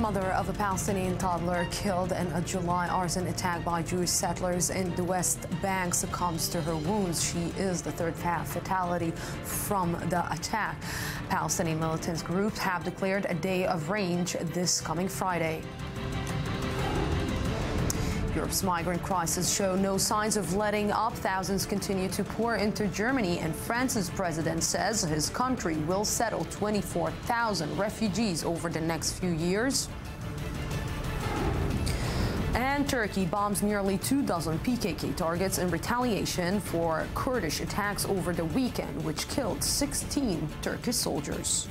mother of a Palestinian toddler killed in a July arson attack by Jewish settlers in the West Bank succumbs to her wounds. She is the third fatality from the attack. Palestinian militant groups have declared a day of range this coming Friday. Europe's migrant crisis show no signs of letting up. Thousands continue to pour into Germany, and France's president says his country will settle 24,000 refugees over the next few years. And Turkey bombs nearly 24 PKK targets in retaliation for Kurdish attacks over the weekend, which killed 16 Turkish soldiers.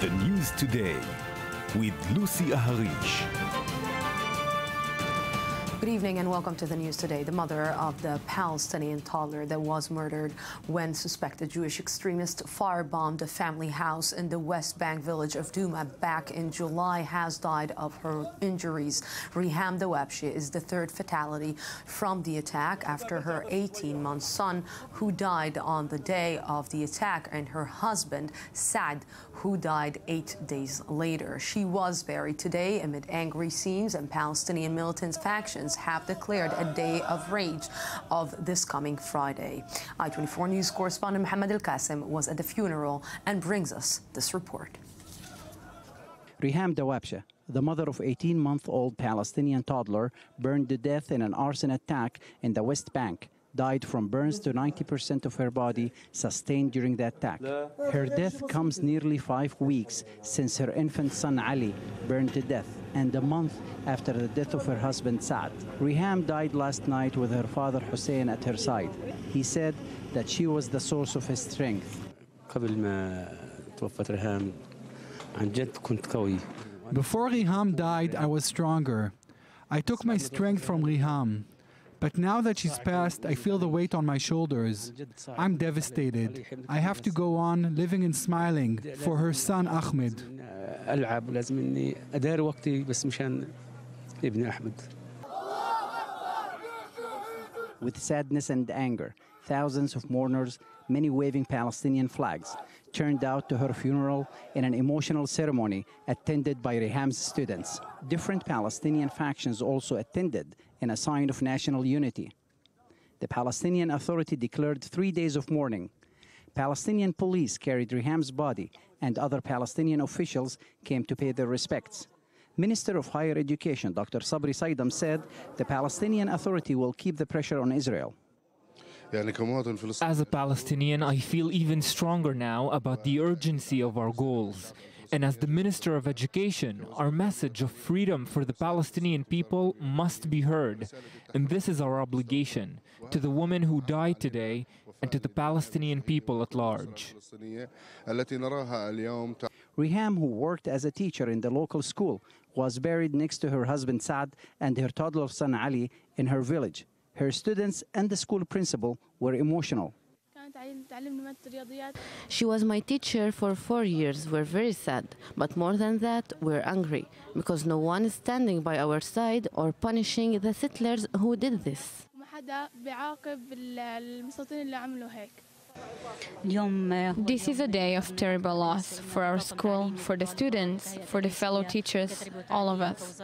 The News Today with Lucy Aharish. Good evening and welcome to the News Today. The mother of the Palestinian toddler that was murdered when suspected Jewish extremists firebombed a family house in the West Bank village of Douma back in July has died of her injuries. Riham Dawabshi is the third fatality from the attack after her 18-month son, who died on the day of the attack, and her husband, Saad, who died 8 days later. She was buried today amid angry scenes, and Palestinian militant factions have declared a day of rage of this coming Friday. I-24 News correspondent Mohammed Al-Qasim was at the funeral and brings us this report. Riham Dawabshi, the mother of 18-month-old Palestinian toddler burned to death in an arson attack in the West Bank, died from burns to 90% of her body sustained during the attack. Her death comes nearly 5 weeks since her infant son Ali burned to death, and a month after the death of her husband Saad. Riham died last night with her father Hussein at her side. He said that she was the source of his strength. Before Riham died, I was stronger. I took my strength from Riham. But now that she's passed, I feel the weight on my shoulders. I'm devastated. I have to go on living and smiling for her son Ahmed. With sadness and anger, thousands of mourners, many waving Palestinian flags, turned out to her funeral in an emotional ceremony attended by Riham's students. Different Palestinian factions also attended in a sign of national unity. The Palestinian Authority declared 3 days of mourning. Palestinian police carried Riham's body, and other Palestinian officials came to pay their respects. Minister of Higher Education, Dr. Sabri Saidam, said the Palestinian Authority will keep the pressure on Israel. As a Palestinian, I feel even stronger now about the urgency of our goals. And as the Minister of Education, our message of freedom for the Palestinian people must be heard. And this is our obligation to the woman who died today and to the Palestinian people at large. Riham, who worked as a teacher in the local school, was buried next to her husband Saad and her toddler son Ali in her village. Her students and the school principal were emotional. She was my teacher for 4 years. We're very sad. But more than that, we're angry because no one is standing by our side or punishing the settlers who did this. This is a day of terrible loss for our school, for the students, for the fellow teachers, all of us.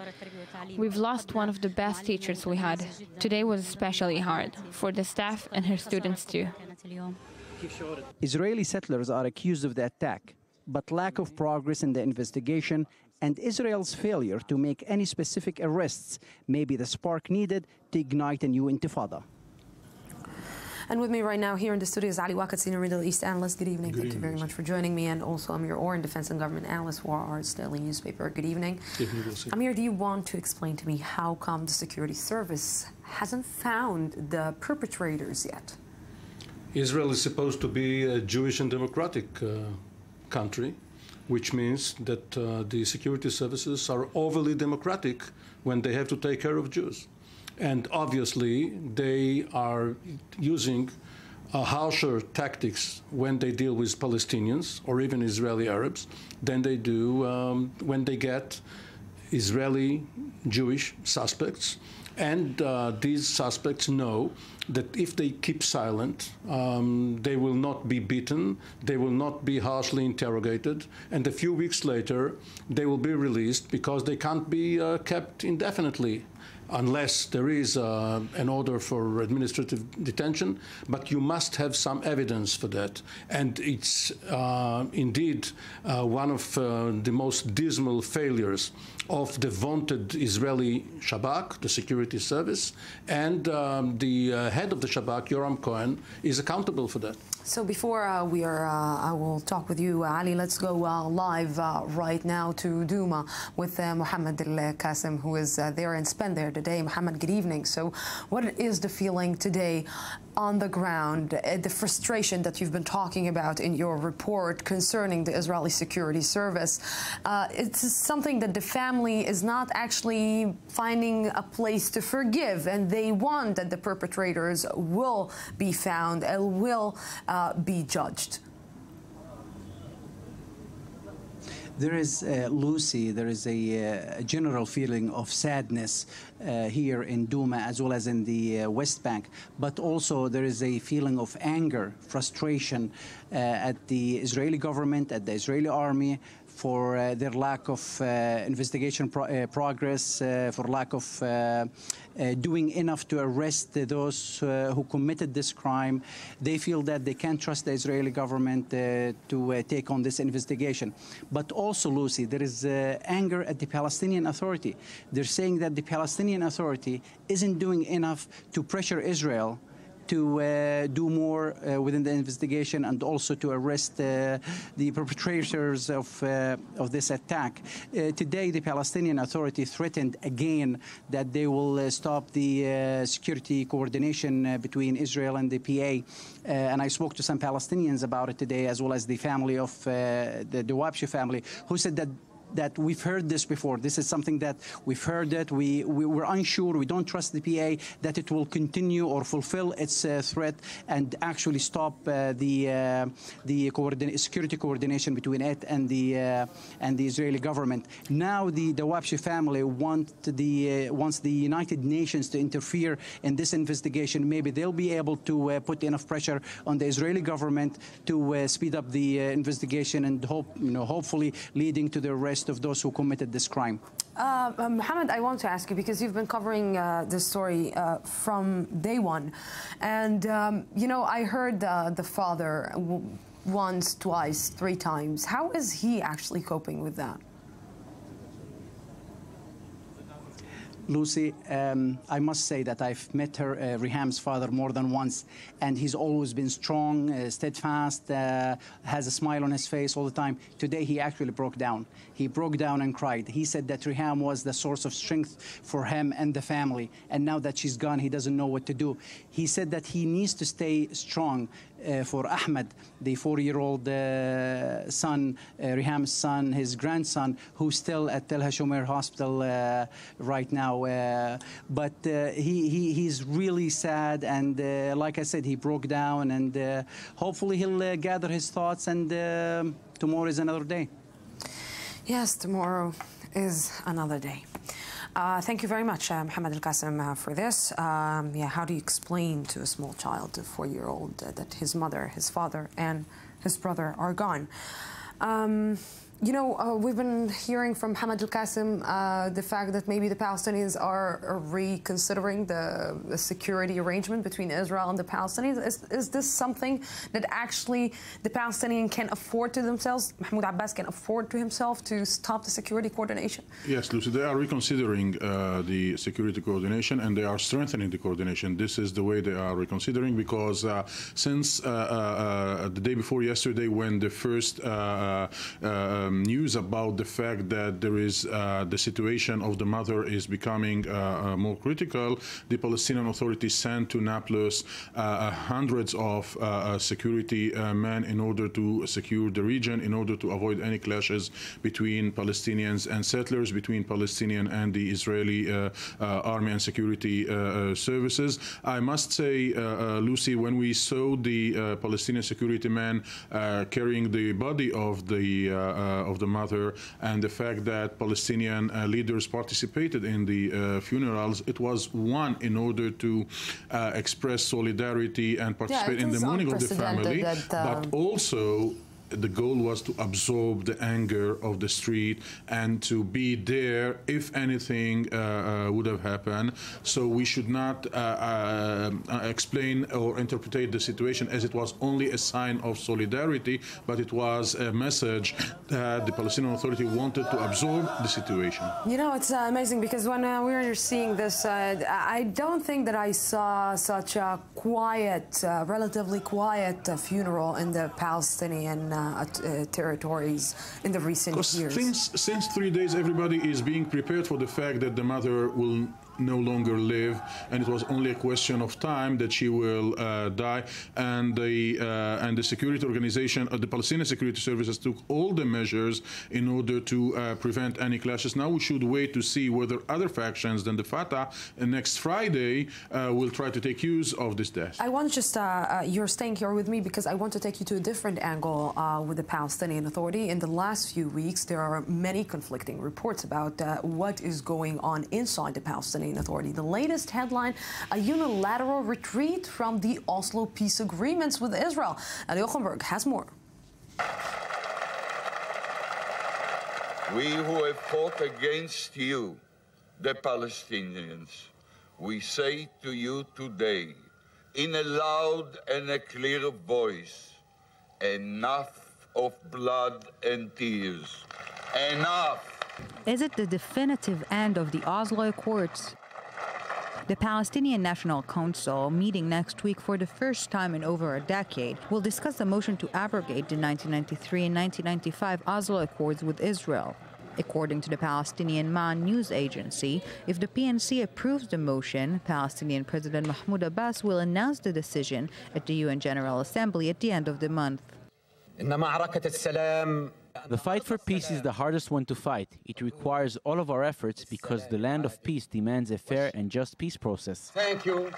We've lost one of the best teachers we had. Today was especially hard for the staff and her students too. Israeli settlers are accused of the attack, but lack of progress in the investigation and Israel's failure to make any specific arrests may be the spark needed to ignite a new intifada. And with me right now here in the studio is Ali Waqat, Senior Middle East Analyst. Good evening. Thank you very much for joining me. And also Amir Orr, Defense and Government Analyst for our daily newspaper. Good evening. Amir, do you want to explain to me how come the security service hasn't found the perpetrators yet? Israel is supposed to be a Jewish and democratic country, which means that the security services are overly democratic when they have to take care of Jews. And obviously, they are using harsher tactics when they deal with Palestinians or even Israeli Arabs than they do when they get Israeli Jewish suspects. And these suspects know that if they keep silent, they will not be beaten, they will not be harshly interrogated, and a few weeks later, they will be released because they can't be kept indefinitely unless there is an order for administrative detention, but you must have some evidence for that. And it's indeed one of the most dismal failures of the vaunted Israeli Shabak, the security service, and the head of the Shabak, Yoram Cohen, is accountable for that. So before I will talk with you, Ali, let's go live right now to Douma with Mohammed Al-Qasim, who is there and spent there today. Mohammed, good evening. So what is the feeling today on the ground, the frustration that you've been talking about in your report concerning the Israeli security service? It's something that the family is not actually finding a place to forgive, and they want that the perpetrators will be found and will be judged. There is, Lucy, there is a general feeling of sadness here in Douma as well as in the West Bank, but also there is a feeling of anger, frustration at the Israeli government, at the Israeli army, for their lack of investigation progress, for lack of doing enough to arrest those who committed this crime. They feel that they can't trust the Israeli government to take on this investigation. But also, Lucy, there is anger at the Palestinian Authority. They're saying that the Palestinian Authority isn't doing enough to pressure Israel to do more within the investigation and also to arrest the perpetrators of this attack. Today, the Palestinian Authority threatened again that they will stop the security coordination between Israel and the PA. And I spoke to some Palestinians about it today, as well as the family of the Wabshi family, who said that we've heard this before. This is something that we've heard it. We're unsure. We don't trust the PA that it will continue or fulfill its threat and actually stop the security coordination between it and the Israeli government. Now the Wabshi family wants the United Nations to interfere in this investigation. Maybe they'll be able to put enough pressure on the Israeli government to speed up the investigation and hopefully leading to the arrest of those who committed this crime. Mohammed, I want to ask you, because you've been covering this story from day one, and I heard the father once, twice, 3 times. How is he actually coping with that? Lucy, I must say that I've met Reham's father more than once, and he's always been strong, steadfast, has a smile on his face all the time. Today, he actually broke down. He broke down and cried. He said that Reham was the source of strength for him and the family, and now that she's gone, he doesn't know what to do. He said that he needs to stay strong for Ahmed, the 4-year-old son, Reham's son, his grandson, who's still at Tel HaShomer Hospital right now. But he's really sad, and like I said, he broke down, and hopefully he'll gather his thoughts, and tomorrow is another day. Yes, tomorrow is another day. Thank you very much, Mohammed Al-Qasim, for this. How do you explain to a small child, a 4-year-old, that his mother, his father, and his brother are gone? We've been hearing from Mohammed Al-Qasim the fact that maybe the Palestinians are reconsidering the security arrangement between Israel and the Palestinians. Is this something that actually the Palestinian can afford to themselves? Mahmoud Abbas can afford to himself to stop the security coordination? Yes, Lucy, they are reconsidering the security coordination, and they are strengthening the coordination. This is the way they are reconsidering, because since the day before yesterday, when the first news about the fact that there is the situation of the mother is becoming more critical, the Palestinian Authority sent to Nablus hundreds of security men in order to secure the region, in order to avoid any clashes between Palestinians and settlers, between Palestinian and the Israeli army and security services. I must say, Lucy, when we saw the Palestinian security men carrying the body of the of the mother and the fact that Palestinian leaders participated in the funerals, it was one in order to express solidarity and participate in the mourning of the family, but also the goal was to absorb the anger of the street and to be there if anything would have happened. So we should not explain or interpret the situation as it was only a sign of solidarity, but it was a message that the Palestinian Authority wanted to absorb the situation. You know, it's amazing because when we were seeing this, I don't think that I saw such a quiet, relatively quiet funeral in the Palestinian territories in the recent years. Since 3 days, everybody is being prepared for the fact that the mother will no longer live, and it was only a question of time that she will die. And the security organization, the Palestinian Security Services, took all the measures in order to prevent any clashes. Now we should wait to see whether other factions than the Fatah next Friday will try to take use of this death. I want to just, you're staying here with me because I want to take you to a different angle with the Palestinian Authority. In the last few weeks, there are many conflicting reports about what is going on inside the Palestinian Authority. The latest headline, a unilateral retreat from the Oslo peace agreements with Israel. Ali Ochenberg has more. We who have fought against you, the Palestinians, we say to you today, in a loud and a clear voice, enough of blood and tears. Enough! Is it the definitive end of the Oslo Accords? The Palestinian National Council, meeting next week for the first time in over a decade, will discuss the motion to abrogate the 1993 and 1995 Oslo Accords with Israel. According to the Palestinian MAN news agency, if the PNC approves the motion, Palestinian President Mahmoud Abbas will announce the decision at the UN General Assembly at the end of the month. The fight for peace is the hardest one to fight. It requires all of our efforts because the land of peace demands a fair and just peace process. Thank you,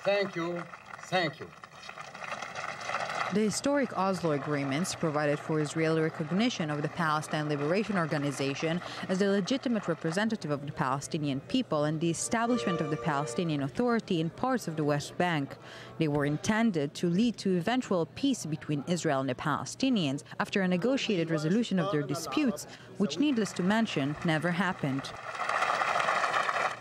thank you, thank you. The historic Oslo agreements provided for Israeli recognition of the Palestine Liberation Organization as the legitimate representative of the Palestinian people and the establishment of the Palestinian Authority in parts of the West Bank. They were intended to lead to eventual peace between Israel and the Palestinians after a negotiated resolution of their disputes, which, needless to mention, never happened.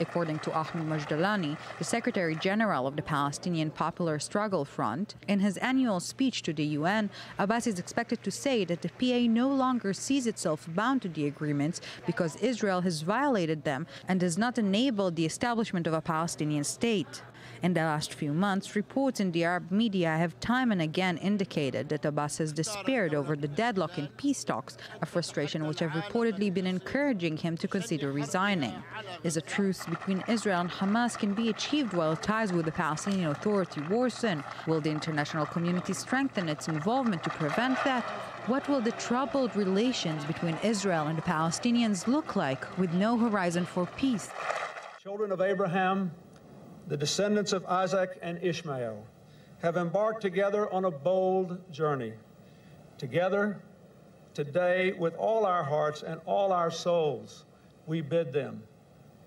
According to Ahmed Majdalani, the Secretary General of the Palestinian Popular Struggle Front, in his annual speech to the UN, Abbas is expected to say that the PA no longer sees itself bound to the agreements because Israel has violated them and has not enabled the establishment of a Palestinian state. In the last few months, reports in the Arab media have time and again indicated that Abbas has despaired over the deadlock in peace talks, a frustration which have reportedly been encouraging him to consider resigning. Is a truce between Israel and Hamas can be achieved while ties with the Palestinian Authority worsen? Will the international community strengthen its involvement to prevent that? What will the troubled relations between Israel and the Palestinians look like with no horizon for peace? Children of Abraham, the descendants of Isaac and Ishmael, have embarked together on a bold journey. Together, today, with all our hearts and all our souls, we bid them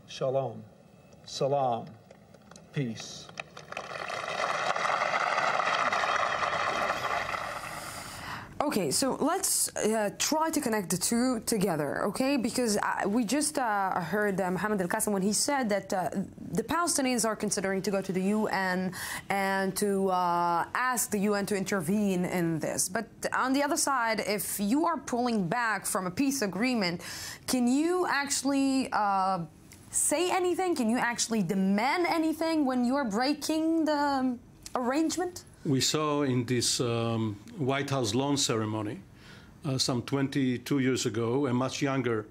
shalom, salam, peace. Okay, so let's try to connect the two together, okay? Because we just heard Mohammed Al-Qassem when he said that the Palestinians are considering to go to the UN and to ask the UN to intervene in this. But on the other side, if you are pulling back from a peace agreement, can you actually say anything? Can you actually demand anything when you're breaking the arrangement? We saw in this White House lawn ceremony some 22 years ago, a much younger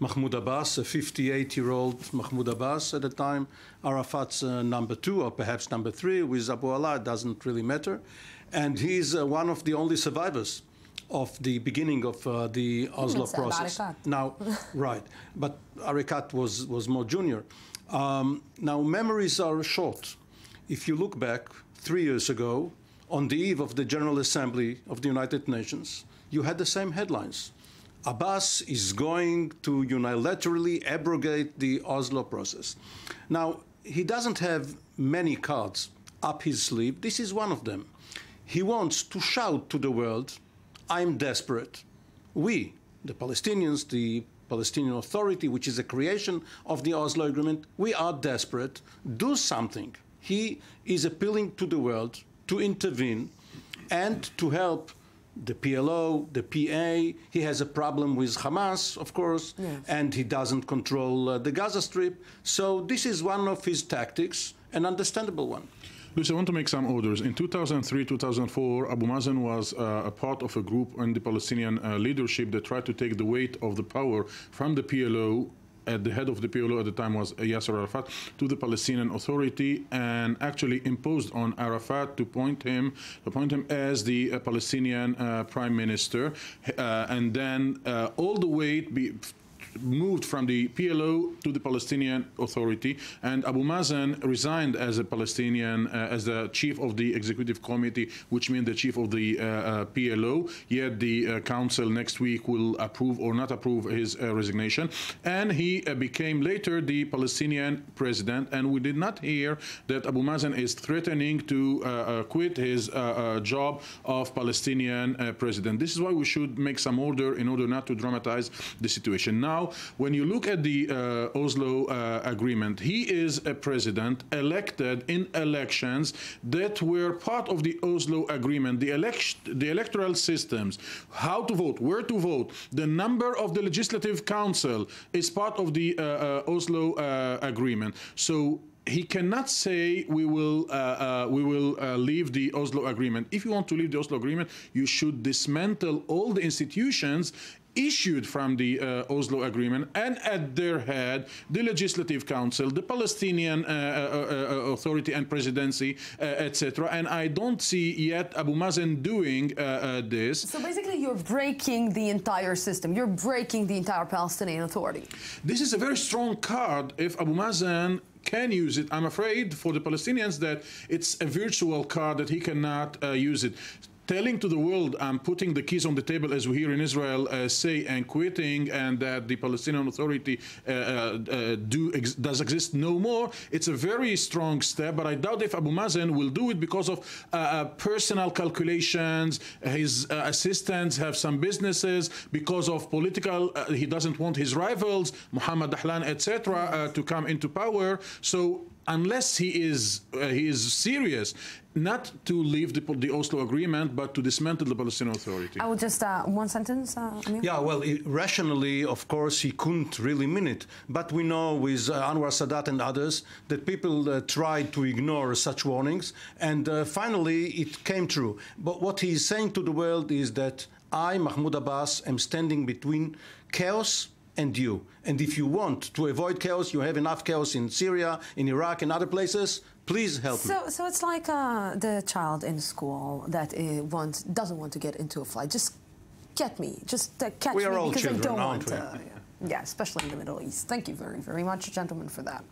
Mahmoud Abbas, a 58-year-old Mahmoud Abbas at the time, Arafat's number 2 or perhaps number 3 with Abu Allah, it doesn't really matter. And he's one of the only survivors of the beginning of the Oslo process. Now, right, but Arikat was more junior. Now, memories are short. If you look back 3 years ago, on the eve of the General Assembly of the United Nations, you had the same headlines. Abbas is going to unilaterally abrogate the Oslo process. Now, he doesn't have many cards up his sleeve. This is one of them. He wants to shout to the world, I'm desperate. We, the Palestinians, the Palestinian Authority, which is a creation of the Oslo Agreement, we are desperate. Do something. He is appealing to the world to intervene and to help the PLO, the PA. He has a problem with Hamas, of course, yes. And he doesn't control the Gaza Strip. So this is one of his tactics, an understandable one. Lucy, I want to make some orders. In 2003, 2004, Abu Mazen was a part of a group in the Palestinian leadership that tried to take the weight of the power from the PLO. At the head of the PLO at the time was Yasser Arafat, to the Palestinian Authority, and actually imposed on Arafat to appoint him as the Palestinian Prime Minister, and then all the weight moved from the PLO to the Palestinian Authority, and Abu Mazen resigned as a Palestinian, as the chief of the executive committee, which means the chief of the PLO. Yet the council next week will approve or not approve his resignation, and he became later the Palestinian president. And we did not hear that Abu Mazen is threatening to quit his job of Palestinian president. This is why we should make some order in order not to dramatize the situation. Now, when you look at the Oslo agreement, he is a president elected in elections that were part of the Oslo agreement. The electoral systems, how to vote, where to vote, the number of the legislative council is part of the Oslo agreement. So he cannot say we will leave the Oslo agreement. If you want to leave the Oslo agreement, you should dismantle all the institutions issued from the Oslo Agreement, and at their head, the Legislative Council, the Palestinian Authority and Presidency, etc. And I don't see yet Abu Mazen doing this. So basically, you're breaking the entire system. You're breaking the entire Palestinian Authority. This is a very strong card if Abu Mazen can use it. I'm afraid for the Palestinians that it's a virtual card that he cannot use it. Telling to the world, I'm putting the keys on the table, as we hear in Israel say, and quitting, and that the Palestinian Authority does exist no more, it's a very strong step, but I doubt if Abu Mazen will do it because of personal calculations. His assistants have some businesses, because of political, he doesn't want his rivals, Mohammed Dahlan, etc., to come into power. So unless he is serious not to leave the Oslo Agreement, but to dismantle the Palestinian Authority. I would just, one sentence, Amir? Yeah, well, rationally, of course, he couldn't really mean it. But we know with Anwar Sadat and others that people tried to ignore such warnings. And finally, it came true. But what he's saying to the world is that I, Mahmoud Abbas, am standing between chaos and you. And if you want to avoid chaos, you have enough chaos in Syria, in Iraq, and other places, please help me. So it's like the child in school that doesn't want to get into a fight. Just get me. Just catch me, all because children, I don't want to. Yeah, especially in the Middle East. Thank you very, very much, gentlemen, for that.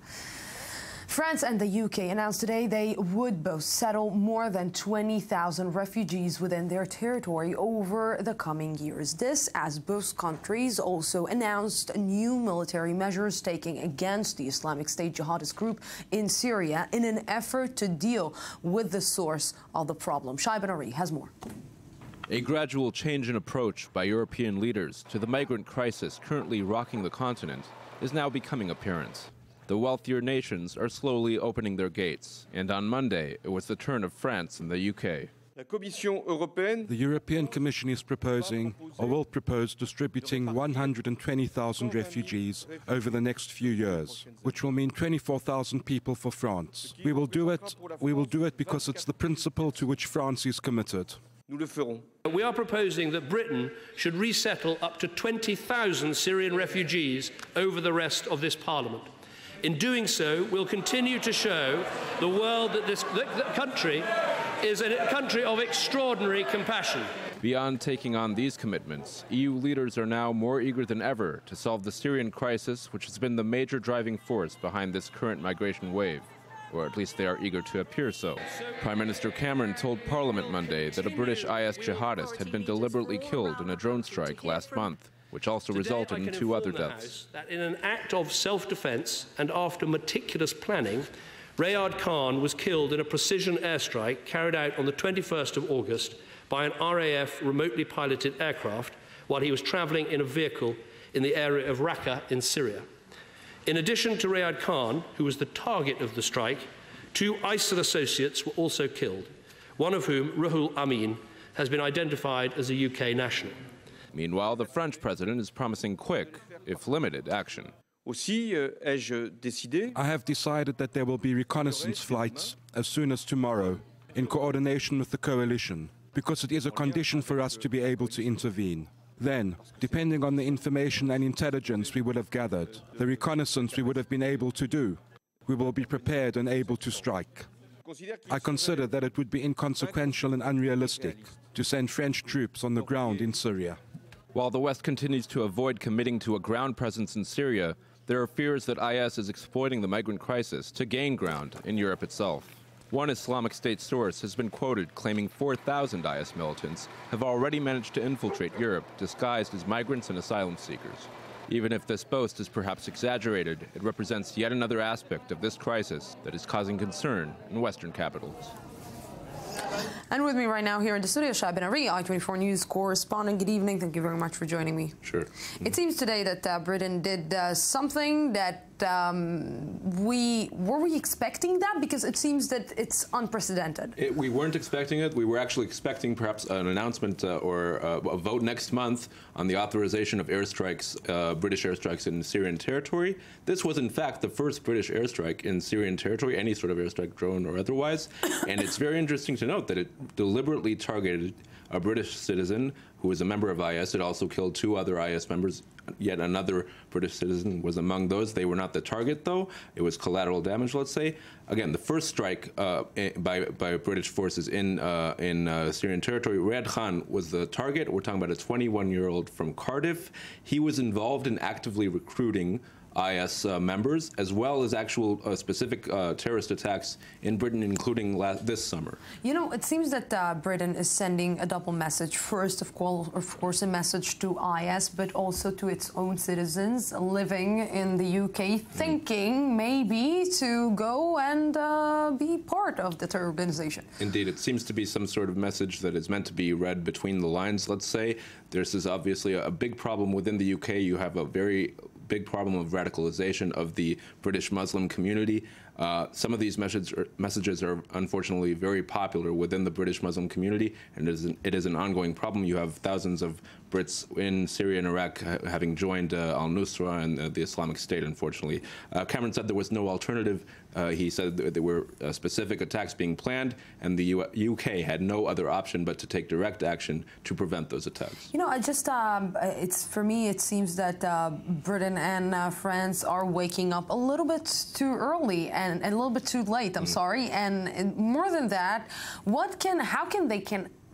France and the UK announced today they would both settle more than 20,000 refugees within their territory over the coming years. This as both countries also announced new military measures taken against the Islamic State jihadist group in Syria in an effort to deal with the source of the problem. Shai Ben Ari has more. A gradual change in approach by European leaders to the migrant crisis currently rocking the continent is now becoming apparent. The wealthier nations are slowly opening their gates, and on Monday, it was the turn of France and the UK. The European Commission is proposing, or will propose, distributing 120,000 refugees over the next few years, which will mean 24,000 people for France. We will do it because it's the principle to which France is committed. We are proposing that Britain should resettle up to 20,000 Syrian refugees over the rest of this Parliament. In doing so, we'll continue to show the world that this country is a country of extraordinary compassion. Beyond taking on these commitments, EU leaders are now more eager than ever to solve the Syrian crisis, which has been the major driving force behind this current migration wave. Or at least they are eager to appear so. Prime Minister Cameron told Parliament Monday that a British IS jihadist had been deliberately killed in a drone strike last month. which also resulted in 2 other deaths. That in an act of self-defense and after meticulous planning, Rayad Khan was killed in a precision airstrike carried out on the 21st of August by an RAF remotely piloted aircraft while he was traveling in a vehicle in the area of Raqqa in Syria. In addition to Rayad Khan, who was the target of the strike, 2 ISIL associates were also killed, one of whom, Ruhul Amin, has been identified as a UK national. Meanwhile, the French president is promising quick, if limited, action. I have decided that there will be reconnaissance flights as soon as tomorrow, in coordination with the coalition, because it is a condition for us to be able to intervene. Then, depending on the information and intelligence we would have gathered, the reconnaissance we would have been able to do, we will be prepared and able to strike. I consider that it would be inconsequential and unrealistic to send French troops on the ground in Syria. While the West continues to avoid committing to a ground presence in Syria, there are fears that IS is exploiting the migrant crisis to gain ground in Europe itself. One Islamic State source has been quoted claiming 4,000 IS militants have already managed to infiltrate Europe disguised as migrants and asylum seekers. Even if this boast is perhaps exaggerated, it represents yet another aspect of this crisis that is causing concern in Western capitals. And with me right now here in the studio, Shai Ben-Ari, I-24 News correspondent. Good evening. Thank you very much for joining me. Sure. It seems today that Britain did something that were we expecting that? Because it seems that it's unprecedented. We weren't expecting it. We were actually expecting perhaps an announcement or a vote next month on the authorization of airstrikes, British airstrikes in Syrian territory. This was in fact the first British airstrike in Syrian territory, any sort of airstrike, drone or otherwise. And it's very interesting to note that it deliberately targeted a British citizen who was a member of IS. It also killed 2 other IS members. Yet another British citizen was among those. They were not the target, though. It was collateral damage, let's say. Again, the first strike by British forces in Syrian territory, Rayad Khan was the target. We're talking about a 21-year-old from Cardiff. He was involved in actively recruiting IS members, as well as actual specific terrorist attacks in Britain, including this summer. You know, it seems that Britain is sending a double message. First, of course, a message to IS, but also to its own citizens living in the UK, thinking maybe to go and be part of the terror organization. Indeed, it seems to be some sort of message that is meant to be read between the lines, let's say. This is obviously a big problem within the UK. You have a very big problem of radicalization of the British Muslim community. Some of these messages are unfortunately very popular within the British Muslim community, and it is an ongoing problem. You have thousands of Brits in Syria and Iraq having joined al-Nusra and the Islamic State, unfortunately. Cameron said there was no alternative. He said there were specific attacks being planned, and the UK had no other option but to take direct action to prevent those attacks. You know, I just, for me, it seems that Britain and France are waking up a little bit too early and a little bit too late, I'm sorry. And more than that, how can they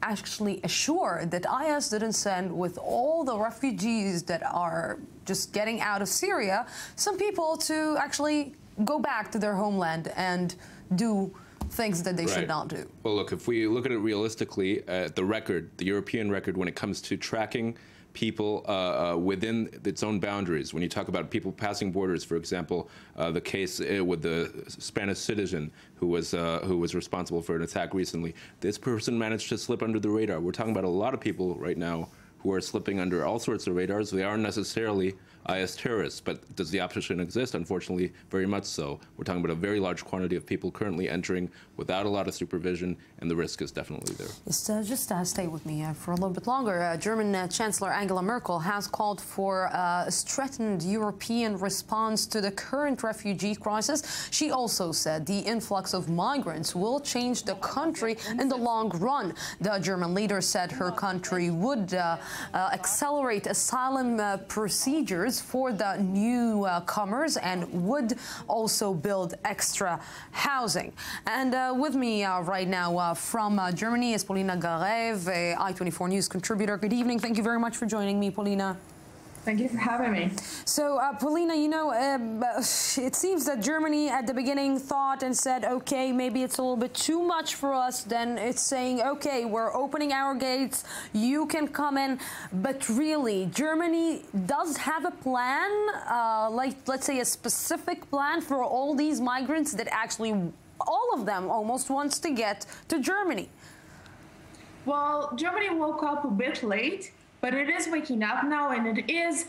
actually assure that IS didn't send, with all the refugees that are just getting out of Syria, some people to actually go back to their homeland and do things that they should not do? Well, look, if we look at it realistically, the European record when it comes to tracking people within its own boundaries. When you talk about people passing borders, for example, the case with the Spanish citizen who was responsible for an attack recently, this person managed to slip under the radar. We're talking about a lot of people right now who are slipping under all sorts of radars. They aren't necessarily IS terrorists, but does the option exist? Unfortunately, very much so. We're talking about a very large quantity of people currently entering without a lot of supervision, and the risk is definitely there. Just stay with me for a little bit longer. German Chancellor Angela Merkel has called for a strengthened European response to the current refugee crisis. She also said the influx of migrants will change the country in the long run. The German leader said her country would accelerate asylum procedures for the newcomers and would also build extra housing. And with me right now from Germany is Paulina Garev, I-24 News contributor. Good evening. Thank you very much for joining me, Paulina. Thank you for having me. So, Paulina, you know, it seems that Germany at the beginning thought and said, okay, maybe it's a little bit too much for us. Then it's saying, okay, we're opening our gates, you can come in. But really, Germany does have a plan, like, let's say, a specific plan for all these migrants that actually all of them almost wants to get to Germany. Well, Germany woke up a bit late, but it is waking up now, and it is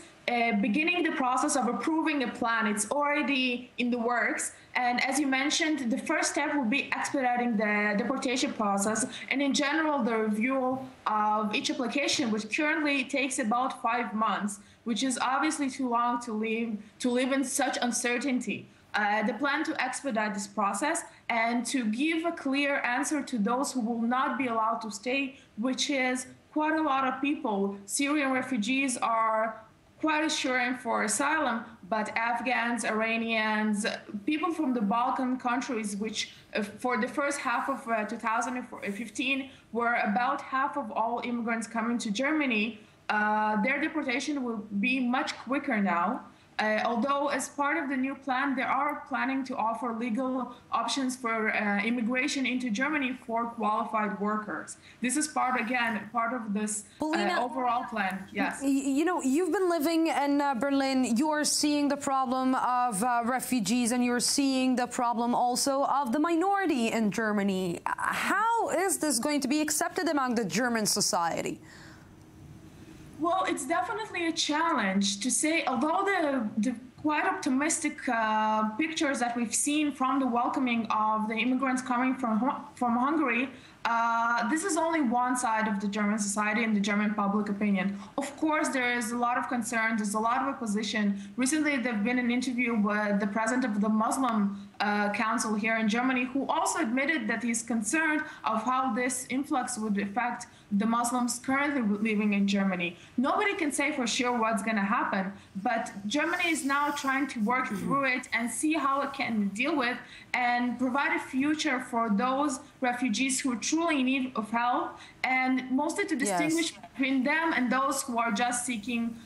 beginning the process of approving a plan. It's already in the works. And as you mentioned, the first step will be expediting the deportation process. And in general, the review of each application, which currently takes about 5 months, which is obviously too long to live in such uncertainty. The plan to expedite this process and to give a clear answer to those who will not be allowed to stay, which is quite a lot of people. Syrian refugees are quite assuring for asylum, but Afghans, Iranians, people from the Balkan countries, which for the first half of 2015 were about half of all immigrants coming to Germany, their deportation will be much quicker now. Although as part of the new plan, they are planning to offer legal options for immigration into Germany for qualified workers. This is part of this overall plan. Yes. You know, you've been living in Berlin. You're seeing the problem of refugees, and you're seeing the problem also of the minority in Germany. How is this going to be accepted among the German society? Well, it's definitely a challenge to say, although the quite optimistic pictures that we've seen from the welcoming of the immigrants coming from Hungary, this is only one side of the German society and the German public opinion. Of course, there is a lot of concern, there's a lot of opposition. Recently, there's been an interview with the president of the Muslim Council here in Germany, who also admitted that he's concerned of how this influx would affect the Muslims currently living in Germany. Nobody can say for sure what's going to happen, but Germany is now trying to work through it and see how it can deal with and provide a future for those refugees who are truly in need of help, and mostly to distinguish between them and those who are just seeking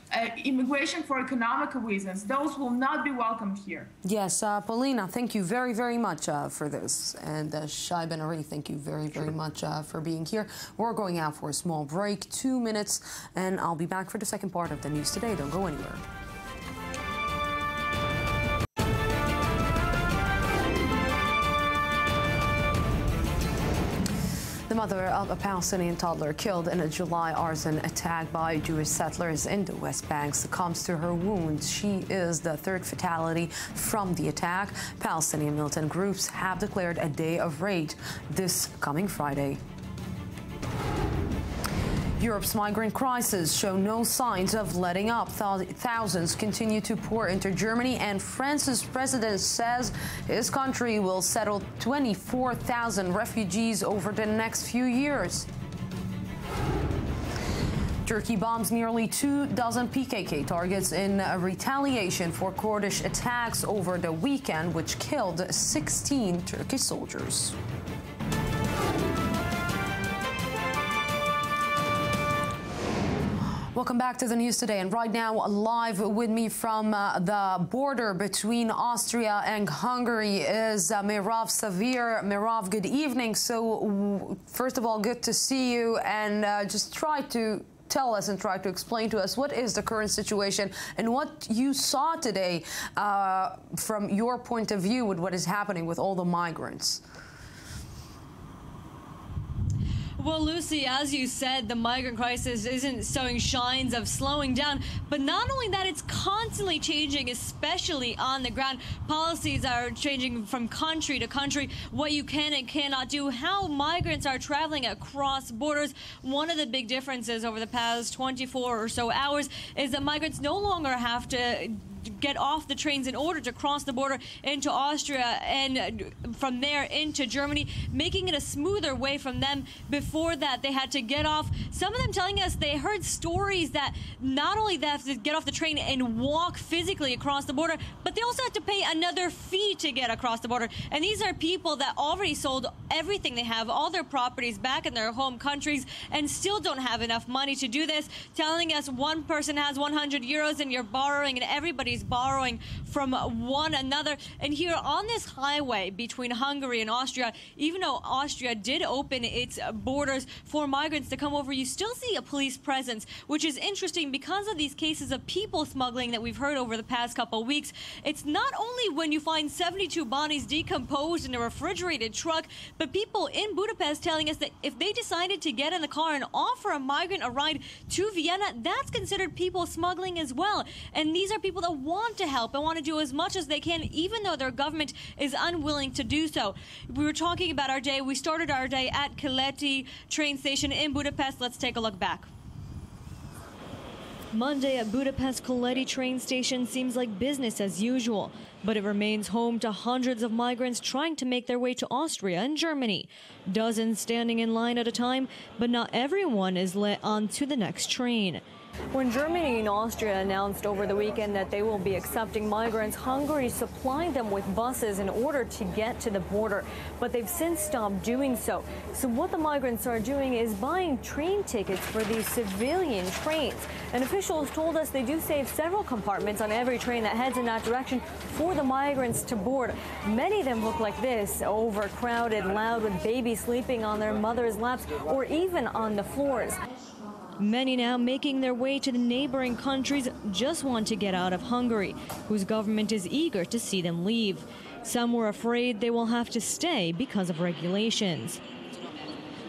immigration for economical reasons. Those will not be welcomed here. Yes, Paulina, thank you very, very much for this. And Shai Ben-Ari, thank you very, very much for being here. We're going out for a small break, 2 minutes, and I'll be back for the second part of the news today. Don't go anywhere. The mother of a Palestinian toddler killed in a July arson attack by Jewish settlers in the West Bank succumbs to her wounds. She is the third fatality from the attack. Palestinian militant groups have declared a day of raid this coming Friday. Europe's migrant crisis show no signs of letting up. Thousands continue to pour into Germany, and France's president says his country will settle 24,000 refugees over the next few years. Turkey bombs nearly 24 PKK targets in retaliation for Kurdish attacks over the weekend, which killed 16 Turkish soldiers. Welcome back to the news today, and right now live with me from the border between Austria and Hungary is Mirav Savir. Mirav, good evening. So first of all, good to see you, and just try to tell us and try to explain to us what is the current situation and what you saw today from your point of view with what is happening with all the migrants. Well, Lucy, as you said, the migrant crisis isn't showing signs of slowing down. But not only that, it's constantly changing, especially on the ground. Policies are changing from country to country, what you can and cannot do, how migrants are traveling across borders. One of the big differences over the past 24 or so hours is that migrants no longer have to get off the trains in order to cross the border into Austria and from there into Germany, making it a smoother way from them. Before that, they had to get off. Some of them telling us they heard stories that not only they have to get off the train and walk physically across the border, but they also have to pay another fee to get across the border. And these are people that already sold everything they have, all their properties back in their home countries, and still don't have enough money to do this, telling us one person has 100 euros and you're borrowing, and everybody's borrowing from one another. And here on this highway between Hungary and Austria, even though Austria did open its borders for migrants to come over, you still see a police presence, which is interesting because of these cases of people smuggling that we've heard over the past couple of weeks. It's not only when you find 72 bodies decomposed in a refrigerated truck, but people in Budapest telling us that if they decided to get in the car and offer a migrant a ride to Vienna, that's considered people smuggling as well. And these are people that want to help and want to do as much as they can, even though their government is unwilling to do so. We were talking about our day. We started our day at Keleti train station in Budapest. Let's take a look back. Monday at Budapest Keleti train station seems like business as usual, but it remains home to hundreds of migrants trying to make their way to Austria and Germany. Dozens standing in line at a time, but not everyone is let onto the next train. When Germany and Austria announced over the weekend that they will be accepting migrants, Hungary supplied them with buses in order to get to the border, but they've since stopped doing so. So what the migrants are doing is buying train tickets for these civilian trains. And officials told us they do save several compartments on every train that heads in that direction for the migrants to board. Many of them look like this, overcrowded, loud, with babies sleeping on their mothers' laps or even on the floors. Many now making their way to the neighboring countries just want to get out of Hungary, whose government is eager to see them leave. Some were afraid they will have to stay because of regulations.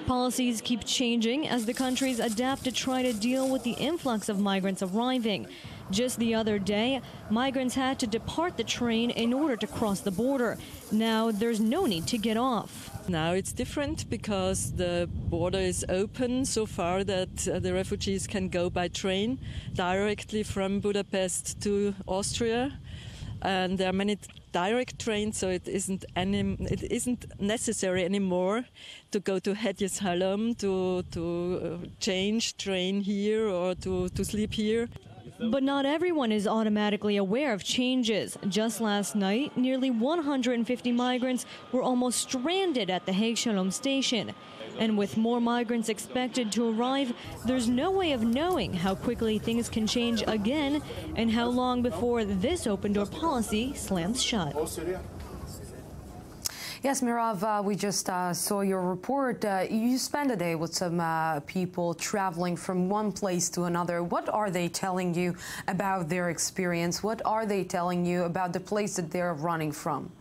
Policies keep changing as the countries adapt to try to deal with the influx of migrants arriving. Just the other day, migrants had to depart the train in order to cross the border. Now there's no need to get off. Now it's different because the border is open so far that the refugees can go by train directly from Budapest to Austria. And there are many direct trains, so it isn't necessary anymore to go to Hegyeshalom to change train here or to sleep here. But not everyone is automatically aware of changes. Just last night, nearly 150 migrants were almost stranded at the Hegyeshalom station. And with more migrants expected to arrive, there's no way of knowing how quickly things can change again and how long before this open-door policy slams shut. Yes, Mirav, we just saw your report. You spent a day with some people traveling from one place to another. What are they telling you about their experience? What are they telling you about the place that they're running from?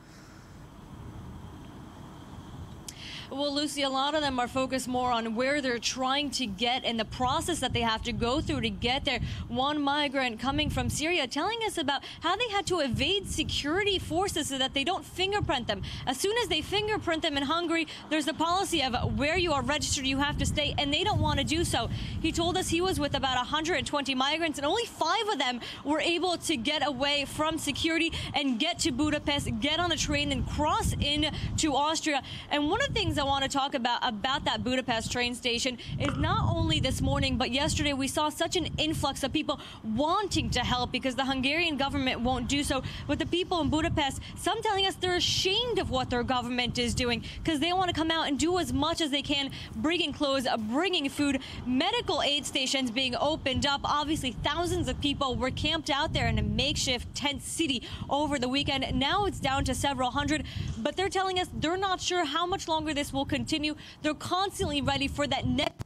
Well, Lucy, a lot of them are focused more on where they're trying to get and the process that they have to go through to get there. One migrant coming from Syria telling us about how they had to evade security forces so that they don't fingerprint them. As soon as they fingerprint them in Hungary, there's the policy of where you are registered, you have to stay, and they don't want to do so. He told us he was with about 120 migrants, and only 5 of them were able to get away from security and get to Budapest, get on a train, and cross into Austria. And one of the things I want to talk about that Budapest train station is not only this morning, but yesterday we saw such an influx of people wanting to help because the Hungarian government won't do so. But the people in Budapest, some telling us they're ashamed of what their government is doing because they want to come out and do as much as they can, bringing clothes, bringing food, medical aid stations being opened up. Obviously, thousands of people were camped out there in a makeshift tent city over the weekend. Now it's down to several hundred, but they're telling us they're not sure how much longer this will continue. They're constantly ready for that next.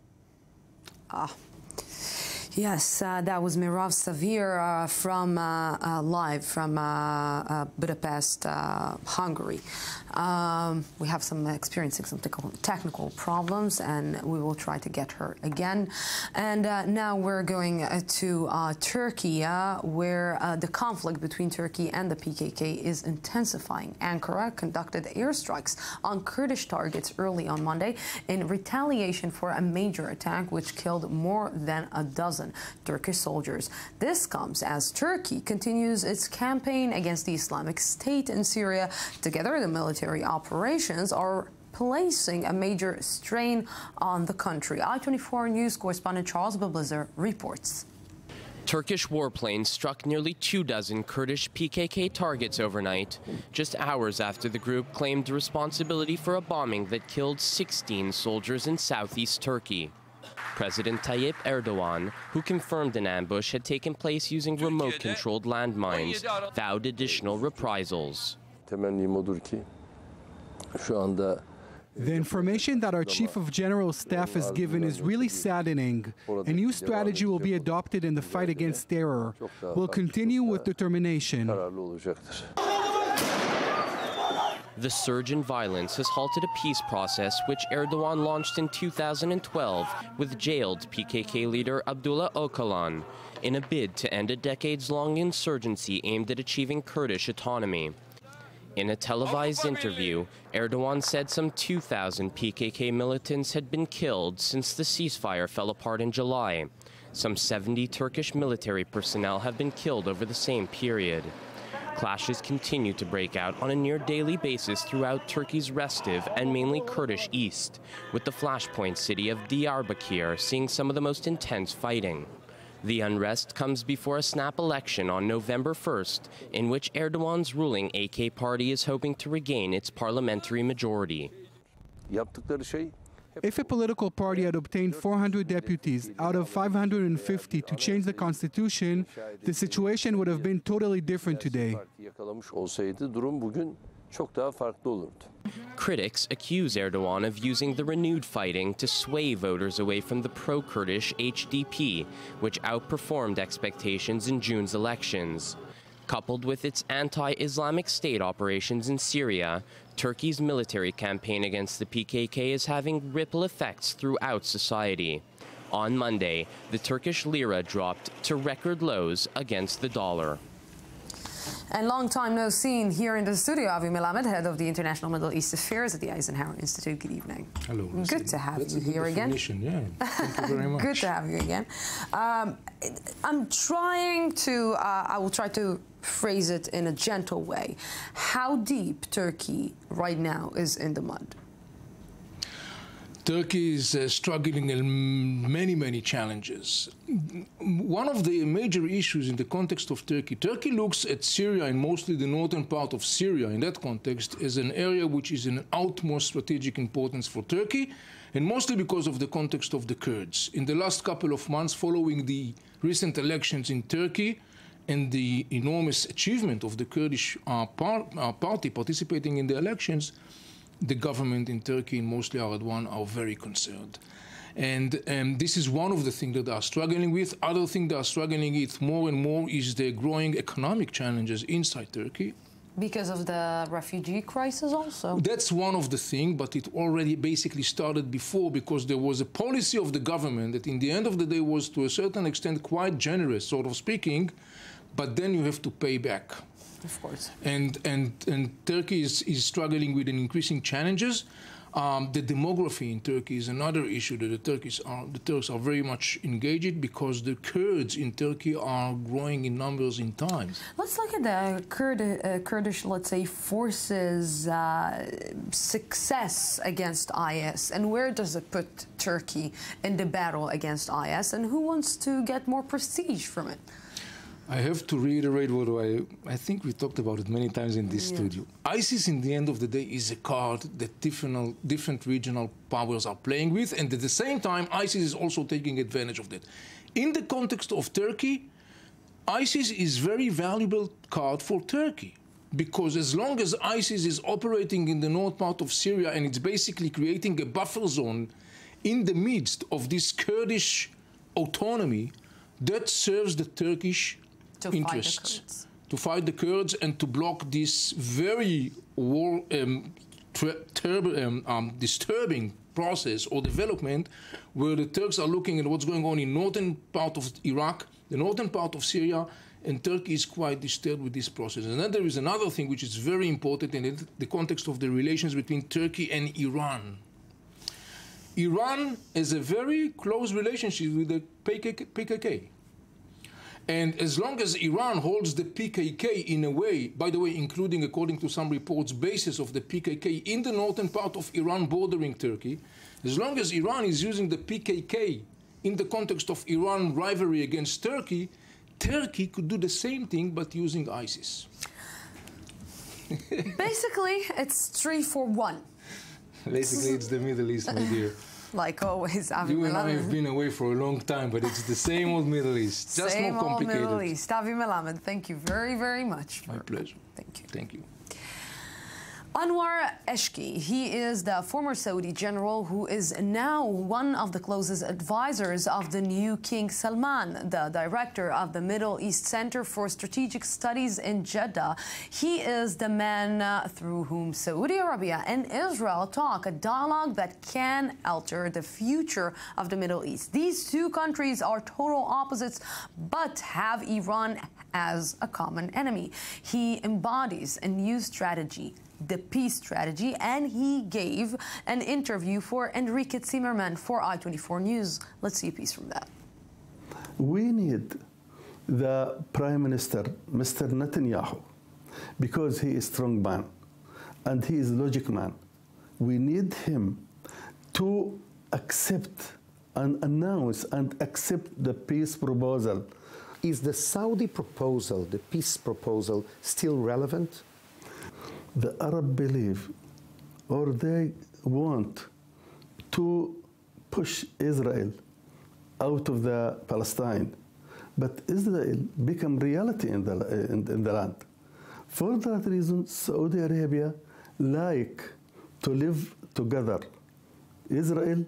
Yes, that was Mirav Savir from live from Budapest, Hungary. We have experiencing some technical problems, and we will try to get her again. And now we're going to Turkey, where the conflict between Turkey and the PKK is intensifying. Ankara conducted airstrikes on Kurdish targets early on Monday in retaliation for a major attack which killed more than a dozen 2,000 Turkish soldiers. This comes as Turkey continues its campaign against the Islamic State in Syria. Together, the military operations are placing a major strain on the country. I-24 News correspondent Charles Biblizer reports. Turkish warplanes struck nearly 24 Kurdish PKK targets overnight, just hours after the group claimed responsibility for a bombing that killed 16 soldiers in southeast Turkey. President Tayyip Erdogan, who confirmed an ambush had taken place using remote-controlled landmines, vowed additional reprisals. The information that our Chief of General Staff has given is really saddening. A new strategy will be adopted in the fight against terror. We'll continue with determination. The surge in violence has halted a peace process which Erdogan launched in 2012 with jailed PKK leader Abdullah Öcalan in a bid to end a decades-long insurgency aimed at achieving Kurdish autonomy. In a televised interview, Erdogan said some 2,000 PKK militants had been killed since the ceasefire fell apart in July. Some 70 Turkish military personnel have been killed over the same period. Clashes continue to break out on a near-daily basis throughout Turkey's restive and mainly Kurdish east, with the flashpoint city of Diyarbakir seeing some of the most intense fighting. The unrest comes before a snap election on November 1st, in which Erdogan's ruling AK party is hoping to regain its parliamentary majority. If a political party had obtained 400 deputies out of 550 to change the constitution, the situation would have been totally different today. Critics accuse Erdogan of using the renewed fighting to sway voters away from the pro-Kurdish HDP, which outperformed expectations in June's elections. Coupled with its anti-Islamic State operations in Syria, Turkey's military campaign against the PKK is having ripple effects throughout society. On Monday, the Turkish lira dropped to record lows against the dollar. And long time no seen here in the studio, Avi Melamed, head of the International Middle East Affairs at the Eisenhower Institute. Good evening. Hello. Good to have you here again. Yeah, thank you very much. Good to have you again. I'm trying to, I will try to phrase it in a gentle way. How deep Turkey right now is in the mud? Turkey is struggling in many challenges. One of the major issues in the context of Turkey, Turkey looks at Syria and mostly the northern part of Syria in that context as an area which is in utmost strategic importance for Turkey, and mostly because of the context of the Kurds. In the last couple of months following the recent elections in Turkey and the enormous achievement of the Kurdish party participating in the elections, the government in Turkey and mostly Erdogan are very concerned. And this is one of the things that they are struggling with. Other thing they are struggling with more and more is the growing economic challenges inside Turkey. Because of the refugee crisis also? That's one of the things, but it already basically started before because there was a policy of the government that in the end of the day was to a certain extent quite generous, sort of speaking, but then you have to pay back. Of course. And Turkey is struggling with an increasing challenges. The demography in Turkey is another issue that the Turks are very much engaged because the Kurds in Turkey are growing in numbers in times. Let's look at the Kurdish, let's say, forces' success against IS, and where does it put Turkey in the battle against IS, and who wants to get more prestige from it? I have to reiterate what I think we talked about it many times in this studio. ISIS, in the end of the day, is a card that different regional powers are playing with, and at the same time, ISIS is also taking advantage of that. In the context of Turkey, ISIS is very valuable card for Turkey, because as long as ISIS is operating in the north part of Syria and it's basically creating a buffer zone in the midst of this Kurdish autonomy, that serves the Turkish interests to fight the Kurds and to block this very disturbing process or development where the Turks are looking at what's going on in northern part of Iraq, the northern part of Syria, and Turkey is quite disturbed with this process. And then there is another thing which is very important in the context of the relations between Turkey and Iran. Iran has a very close relationship with the PKK. And as long as Iran holds the PKK in a way, by the way, including, according to some reports, bases of the PKK in the northern part of Iran bordering Turkey, as long as Iran is using the PKK in the context of Iran rivalry against Turkey, Turkey could do the same thing but using ISIS. Basically, it's 3 for 1. Basically, it's the Middle East, my dear. Like always, Avi You and I Melamed. have been away for a long time, but it's the same old Middle East, just Same more complicated. old Middle East. Avi Melamed, thank you very, very much. My pleasure. Thank you. Thank you. Anwar Eshki, he is the former Saudi general who is now one of the closest advisors of the new King Salman, the director of the Middle East Center for Strategic Studies in Jeddah. He is the man through whom Saudi Arabia and Israel talk, a dialogue that can alter the future of the Middle East. These two countries are total opposites, but have Iran as a common enemy. He embodies a new strategy, the peace strategy, and he gave an interview for Enrique Zimmerman for I-24 News. Let's see a piece from that. We need the Prime Minister, Mr. Netanyahu, because he is a strong man and he is a logic man. We need him to accept and announce and accept the peace proposal. Is the Saudi proposal, the peace proposal, still relevant? The Arab believe, or they want to push Israel out of the Palestine, but Israel become reality in the land. For that reason, Saudi Arabia like to live together, Israel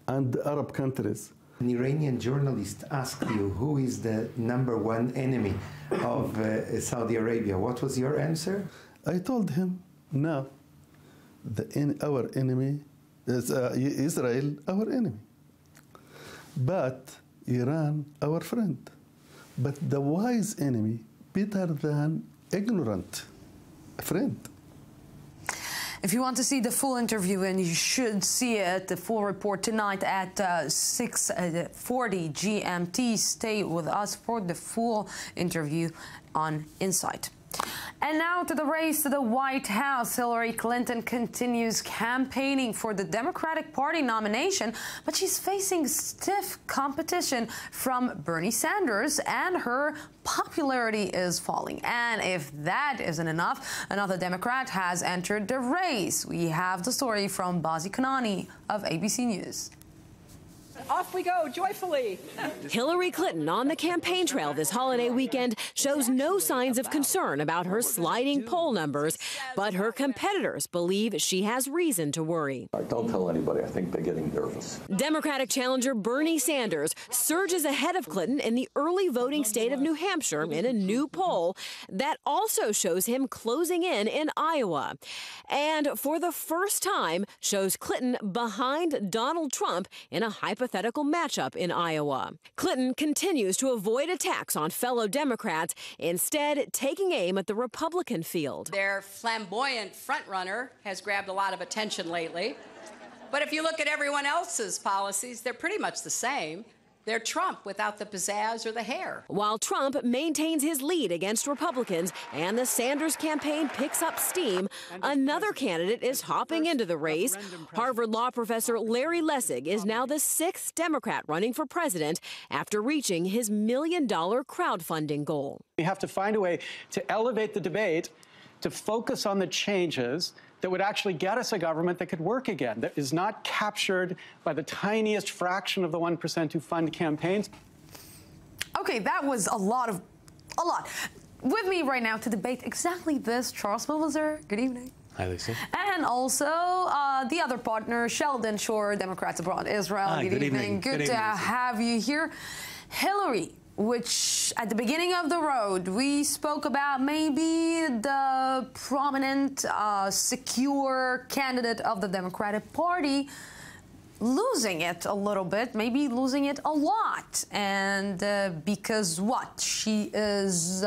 and the Arab countries. An Iranian journalist asked you who is the #1 enemy of Saudi Arabia. What was your answer? I told him, no, our enemy is Israel, our enemy. But Iran, our friend. But the wise enemy, better than ignorant friend. If you want to see the full interview, and you should see it, the full report tonight at 6:40 GMT, stay with us for the full interview on Insight. And now to the race to the White House. Hillary Clinton continues campaigning for the Democratic Party nomination, but she's facing stiff competition from Bernie Sanders, and her popularity is falling. And if that isn't enough, another Democrat has entered the race. We have the story from Bazi Kanani of ABC News. Off we go, joyfully. Hillary Clinton on the campaign trail this holiday weekend shows no signs of concern about her sliding poll numbers, but her competitors believe she has reason to worry. Don't tell anybody. I think they're getting nervous. Democratic challenger Bernie Sanders surges ahead of Clinton in the early voting state of New Hampshire in a new poll that also shows him closing in Iowa. And for the first time, shows Clinton behind Donald Trump in a hypothetical matchup in Iowa. Clinton continues to avoid attacks on fellow Democrats, instead taking aim at the Republican field. Their flamboyant frontrunner has grabbed a lot of attention lately. But if you look at everyone else's policies, they're pretty much the same. They're Trump without the pizzazz or the hair. While Trump maintains his lead against Republicans and the Sanders campaign picks up steam, another candidate is hopping into the race. Harvard law professor Larry Lessig is now the 6th Democrat running for president after reaching his $1 million crowdfunding goal. We have to find a way to elevate the debate, to focus on the changes that would actually get us a government that could work again, that is not captured by the tiniest fraction of the 1% who fund campaigns. Okay, that was a lot. With me right now to debate exactly this, Charles Bilzer. Good evening. Hi, Lucy. And also the other partner, Sheldon Shore, Democrats Abroad Israel. Hi, good evening. Good to have you here. Hillary, which at the beginning of the road, we spoke about maybe the prominent, secure candidate of the Democratic Party losing it a little bit, maybe losing it a lot. And because what? She is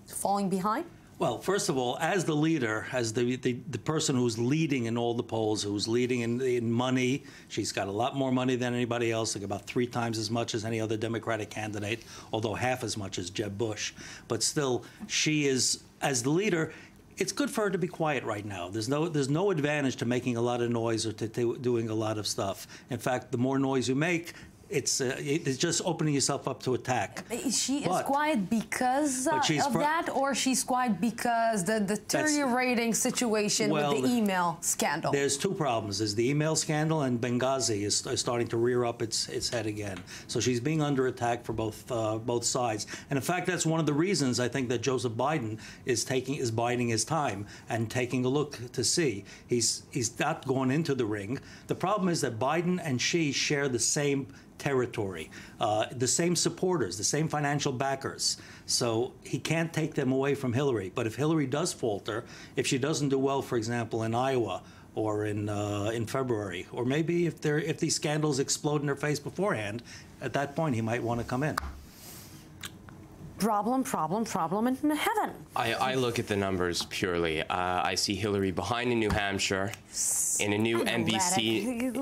falling behind? Well, first of all, as the leader, as the person who's leading in all the polls, who's leading in money, she's got a lot more money than anybody else, like about 3 times as much as any other Democratic candidate, although half as much as Jeb Bush. But still, she is, as the leader, it's good for her to be quiet right now. There's no advantage to making a lot of noise or to doing a lot of stuff. In fact, the more noise you make, it's just opening yourself up to attack. She is quiet because of that, or she's quiet because the deteriorating situation with the email scandal? There's 2 problems. There's the email scandal, and Benghazi is starting to rear up its head again. So she's being under attack for both sides. And in fact, that's one of the reasons I think that Joseph Biden is biding his time and taking a look to see. He's not going into the ring. The problem is that Biden and she share the same territory, the same supporters, the same financial backers. So he can't take them away from Hillary. But if Hillary does falter, if she doesn't do well, for example, in Iowa or in February, or maybe if these scandals explode in her face beforehand, at that point he might want to come in. Problem in heaven. I look at the numbers purely. I see Hillary behind in New Hampshire in a new NBC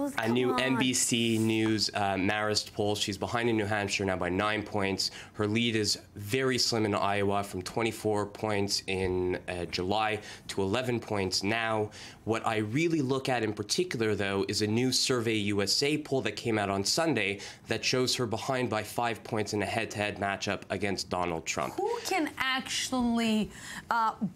News Marist poll. She's behind in New Hampshire now by 9 points. Her lead is very slim in Iowa, from 24 points in July to 11 points now. What I really look at in particular, though, is a new Survey USA poll that came out on Sunday that shows her behind by 5 points in a head-to-head matchup against Donald Trump. Who can actually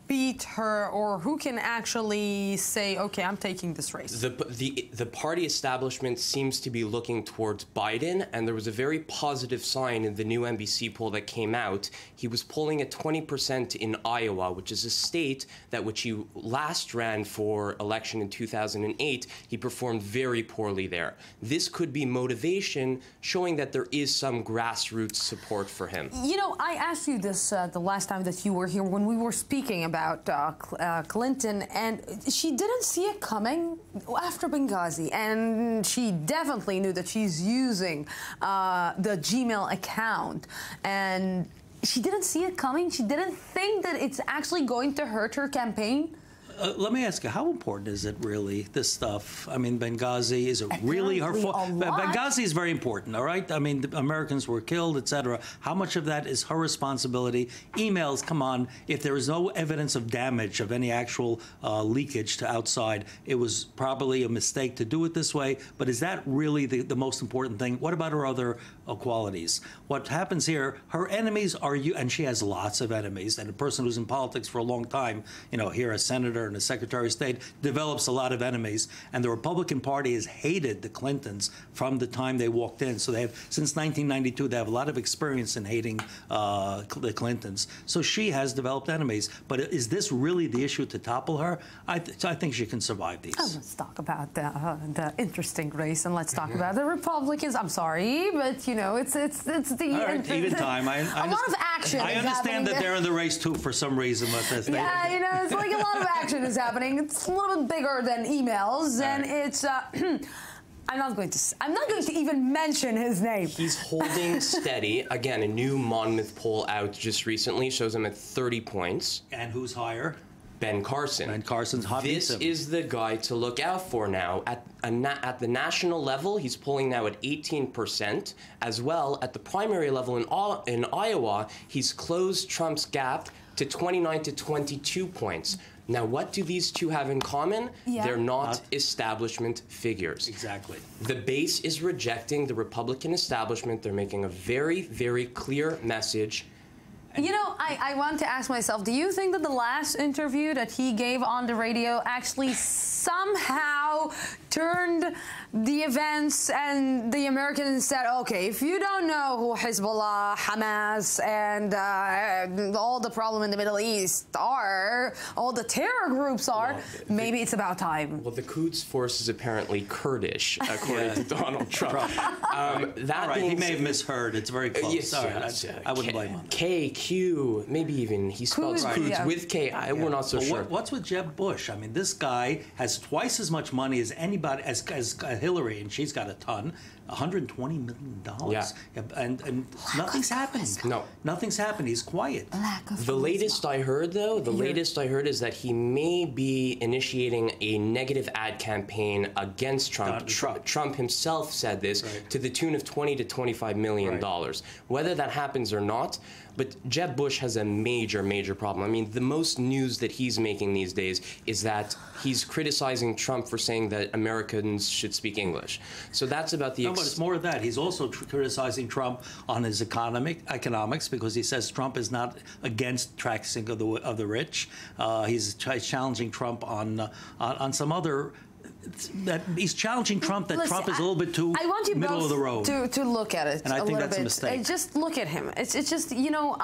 beat her, or who can actually say, okay, I'm taking this race? The party establishment seems to be looking towards Biden, and there was a very positive sign in the new NBC poll that came out. He was polling at 20% in Iowa, which is a state that which he last ran for election in 2008. He performed very poorly there. This could be motivation, showing that there is some grassroots support for him. You know, I asked you this the last time that you were here when we were speaking about Clinton, and she didn't see it coming after Benghazi, and she definitely knew that she's using the Gmail account, and she didn't see it coming. She didn't think that it's actually going to hurt her campaign. Let me ask you, how important is it really, this stuff? I mean, Benghazi, is it really her fault? Benghazi is very important, all right? I mean, the Americans were killed, etc. How much of that is her responsibility? Emails, come on. If there is no evidence of damage, of any actual leakage to outside, it was probably a mistake to do it this way. But is that really the most important thing? What about her other qualities? What happens here, her enemies are you, and she has lots of enemies, and a person who's in politics for a long time, you know, here a senator and a Secretary of State, develops a lot of enemies. And the Republican Party has hated the Clintons from the time they walked in. So they have, since 1992, they have a lot of experience in hating the Clintons. So she has developed enemies. But is this really the issue to topple her? I think she can survive these. Oh, let's talk about the interesting race, and let's talk about the Republicans. I'm sorry, but you know, it's the all right, even time. A lot of action. I understand that they're in the race too for some reason. But yeah, you know, it's like a lot of action is happening. It's a little bit bigger than emails, and it's. I'm not going to even mention his name. He's holding steady. Again, a new Monmouth poll out just recently shows him at 30 points. And who's higher? Ben Carson. Ben Carson's hot. This is the guy to look out for now. At the national level, he's polling now at 18%. As well, at the primary level in Iowa, he's closed Trump's gap to 29 to 22 points. Now, what do these two have in common? Yeah. They're not establishment figures. Exactly. The base is rejecting the Republican establishment. They're making a very, very clear message. You know, I want to ask myself, do you think that the last interview that he gave on the radio actually somehow turned the events, and the Americans said, okay, if you don't know who Hezbollah, Hamas, and all the problem in the Middle East are, all the terror groups are, maybe it's about time. Well, the Quds force is apparently Kurdish, according to Donald Trump. He may have misheard. It's very close. Yes, I wouldn't blame him. KQ, maybe even he spells Quds with K. We're not so sure. What's with Jeb Bush? I mean, this guy has twice as much money as anybody, as Hillary, and she's got a ton. $120 million. Yeah. And nothing's happened. No. Nothing's happened. He's quiet. The latest I heard, though, is that he may be initiating a negative ad campaign against Trump. Trump himself said this to the tune of $20 to $25 million. Whether that happens or not, but Jeb Bush has a major, major problem. I mean, the most news that he's making these days is that he's criticizing Trump for saying that Americans should speak English. So that's about the... No, but it's more of that. He's also criticizing Trump on his economics because he says Trump is not against taxing of the rich. He's challenging Trump on some other... That he's challenging Trump that Trump is a little bit too middle of the road. To look at it, and I think that's a mistake. Just look at him. It's just, you know,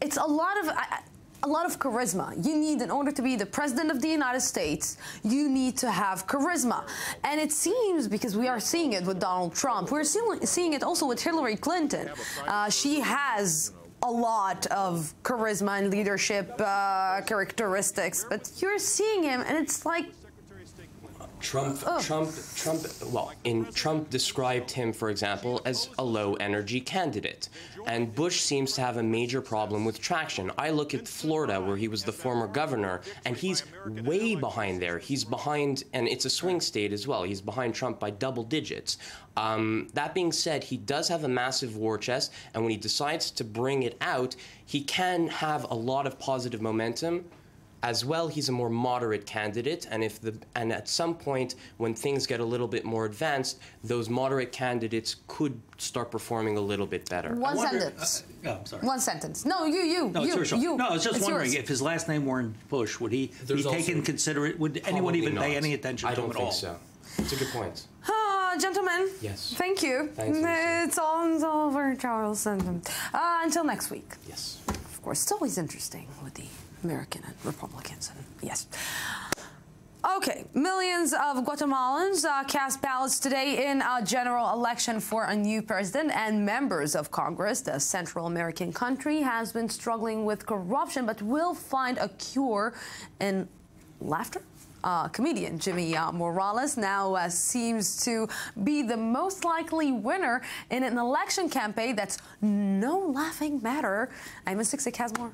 it's a lot of charisma. You need, in order to be the president of the United States, you need to have charisma. And it seems, because we are seeing it with Donald Trump, we're seeing it also with Hillary Clinton. She has a lot of charisma and leadership characteristics, but you're seeing him, and it's like, Trump described him, for example, as a low-energy candidate. And Bush seems to have a major problem with traction. I look at Florida, where he was the former governor, and he's way behind there. He's behind, and it's a swing state as well. He's behind Trump by double digits. That being said, he does have a massive war chest, and when he decides to bring it out, he can have a lot of positive momentum. As well, he's a more moderate candidate, and at some point, when things get a little bit more advanced, those moderate candidates could start performing a little bit better. One sentence. I'm sorry. One sentence. No, you. No, I was just wondering if his last name weren't Bush, would he be taken considerate? Would anyone even pay any attention to him at all? I don't think so. It's a good point. Gentlemen. Yes. Thank you. Thanks, Lucy. It's all over, Charles. Until next week. Yes. Of course, it's always interesting with the American and Republicans, and yes. Okay, millions of Guatemalans cast ballots today in a general election for a new president and members of Congress. The Central American country has been struggling with corruption, but will find a cure in laughter. Comedian Jimmy Morales now seems to be the most likely winner in an election campaign that's no laughing matter. I'm Siksik has more.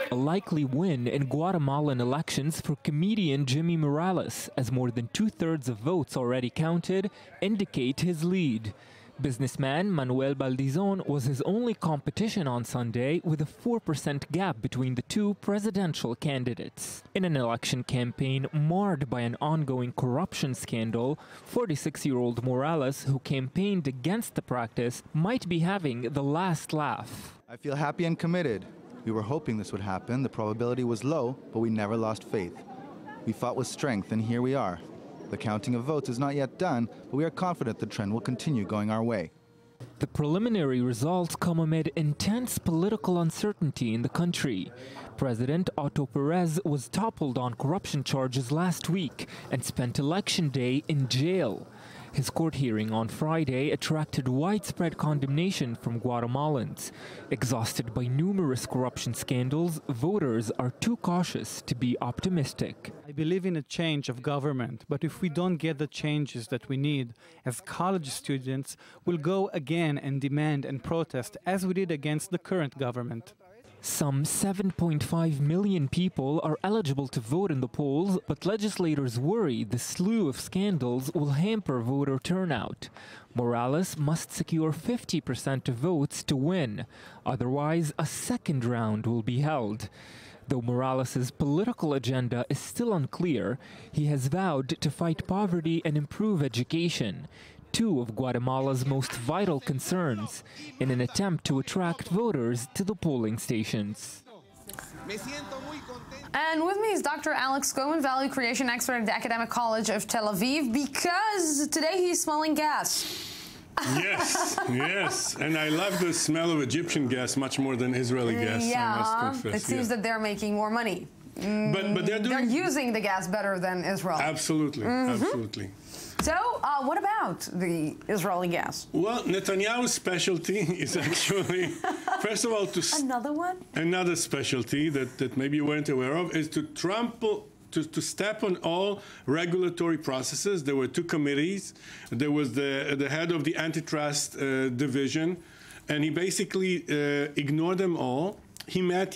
A likely win in Guatemalan elections for comedian Jimmy Morales, as more than 2/3 of votes already counted indicate his lead. Businessman Manuel Baldizon was his only competition on Sunday, with a 4% gap between the two presidential candidates. In an election campaign marred by an ongoing corruption scandal, 46-year-old Morales, who campaigned against the practice, might be having the last laugh. I feel happy and committed. We were hoping this would happen. The probability was low, but we never lost faith. We fought with strength, and here we are. The counting of votes is not yet done, but we are confident the trend will continue going our way. The preliminary results come amid intense political uncertainty in the country. President Otto Perez was toppled on corruption charges last week and spent Election Day in jail. His court hearing on Friday attracted widespread condemnation from Guatemalans. Exhausted by numerous corruption scandals, voters are too cautious to be optimistic. I believe in a change of government, but if we don't get the changes that we need, as college students, we'll go again and demand and protest as we did against the current government. Some 7.5 million people are eligible to vote in the polls, but legislators worry the slew of scandals will hamper voter turnout. Morales must secure 50% of votes to win. Otherwise, a second round will be held. Though Morales' political agenda is still unclear, he has vowed to fight poverty and improve education, two of Guatemala's most vital concerns, in an attempt to attract voters to the polling stations. And with me is Dr. Alex Cohen, value creation expert at the Academic College of Tel Aviv, because today he's smelling gas. Yes, yes. And I love the smell of Egyptian gas much more than Israeli gas, I must confess. It seems that they're making more money. But they're using the gas better than Israel. Absolutely, absolutely. So, what about the Israeli gas? Well, Netanyahu's specialty is actually, first of all, another one? Another specialty that maybe you weren't aware of is to to step on all regulatory processes. There were two committees. There was the head of the antitrust division, and he basically ignored them all. He met,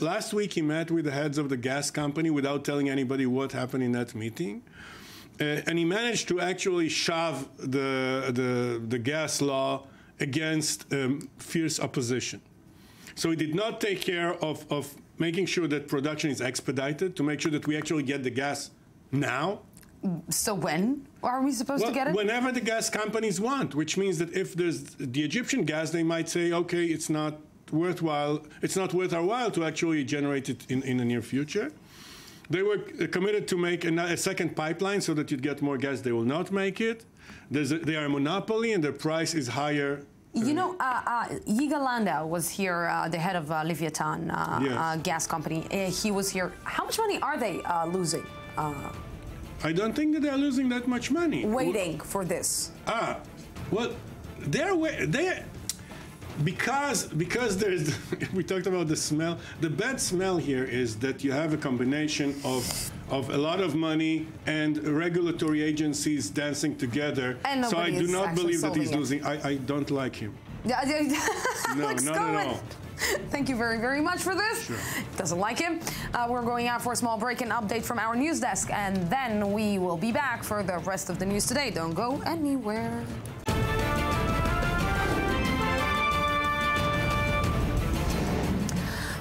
last week he met with the heads of the gas company without telling anybody what happened in that meeting. And he managed to actually shove the gas law against fierce opposition. So he did not take care of making sure that production is expedited, to make sure that we actually get the gas now. So when are we supposed to get it? Whenever the gas companies want, which means that if there's the Egyptian gas, they might say, okay, it's not worth our while to actually generate it in the near future. They were committed to make a second pipeline so that you'd get more gas. They will not make it. They are a monopoly, and their price is higher. You know, Yigal Landau was here, the head of Leviathan gas company. He was here. How much money are they losing? I don't think that they're losing that much money. Waiting for this. Well, because there's, we talked about the smell. The bad smell here is that you have a combination of a lot of money and regulatory agencies dancing together. So I do not believe that he's losing. I don't like him. No, not at all. Thank you very, very much for this. Sure. Doesn't like him. We're going out for a small break and update from our news desk, and then we will be back for the rest of the news today. Don't go anywhere.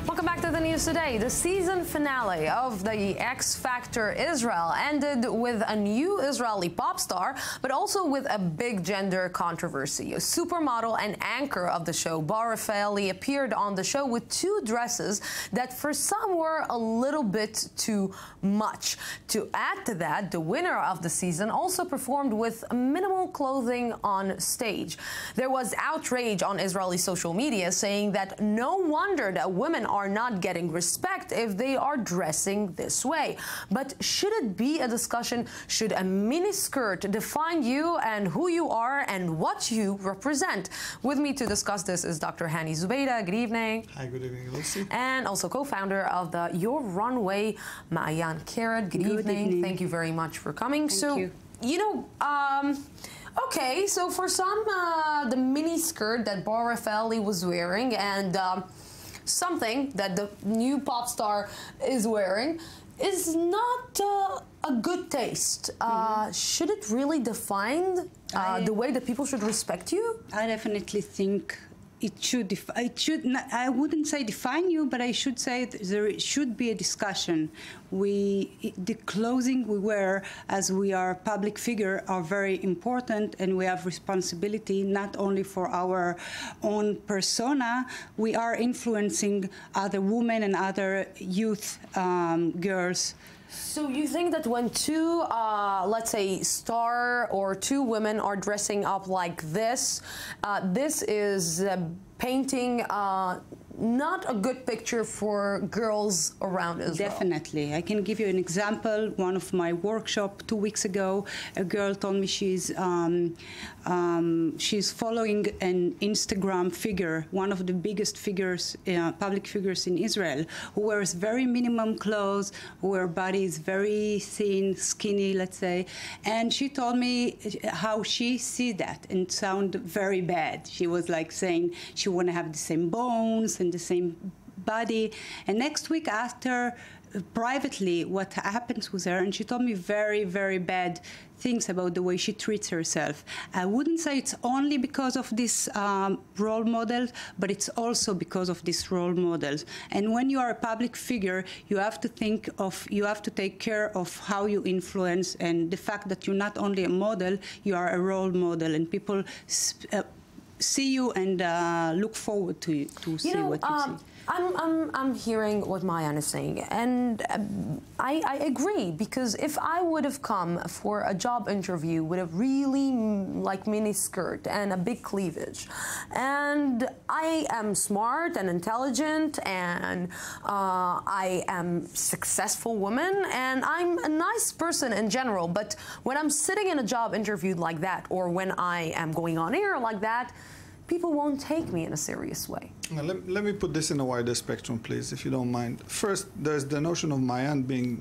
Welcome back to the news today. The season finale of the X Factor Israel ended with a new Israeli pop star, but also with a big gender controversy. A supermodel and anchor of the show, Bar Rafaeli, appeared on the show with two dresses that for some were a little bit too much. To add to that, the winner of the season also performed with minimal clothing on stage. There was outrage on Israeli social media saying that no wonder that women are not getting respect if they are dressing this way. But should it be a discussion? Should a miniskirt define you and who you are and what you represent? With me to discuss this is Dr. Hani Zubeida. Good evening. Hi, good evening, Lucy. And also co-founder of the Your Runway, Ma'ayan Carrot. Good evening. Thank you very much for coming. Thank you. Okay, so for some, the mini skirt that Bar Rafaeli was wearing and something that the new pop star is wearing is not a good taste. Should it really define the way that people should respect you? I definitely think it should. I wouldn't say define you, but I should say there should be a discussion. The clothing we wear as we are public figure are very important, and we have responsibility not only for our own persona. We are influencing other women and other youth girls. So you think that when two, let's say, star or two women are dressing up like this, this is painting not a good picture for girls around Israel? Definitely. I can give you an example. One of my workshop 2 weeks ago, a girl told me she's following an Instagram figure, one of the biggest figures, public figures in Israel, who wears very minimum clothes, her body is very thin, skinny, let's say. And she told me how she sees that and it sounded very bad. She was like saying she want to have the same bones and the same body. And next week after, privately, what happens with her, and she told me very, very bad things about the way she treats herself. I wouldn't say it's only because of this role model, but it's also because of these role models. And when you are a public figure, you have to you have to take care of how you influence, and the fact that you're not only a model, you are a role model, and people see you and look forward to see what you see. I'm hearing what Ma'ayan is saying, and I agree, because if I would have come for a job interview with a really mini skirt and a big cleavage, and I am smart and intelligent, and I am a successful woman, and I'm a nice person in general, but when I'm sitting in a job interview like that, or when I am going on air like that, people won't take me in a serious way. Now, let me put this in a wider spectrum, please, if you don't mind. First, there's the notion of Ma'ayan being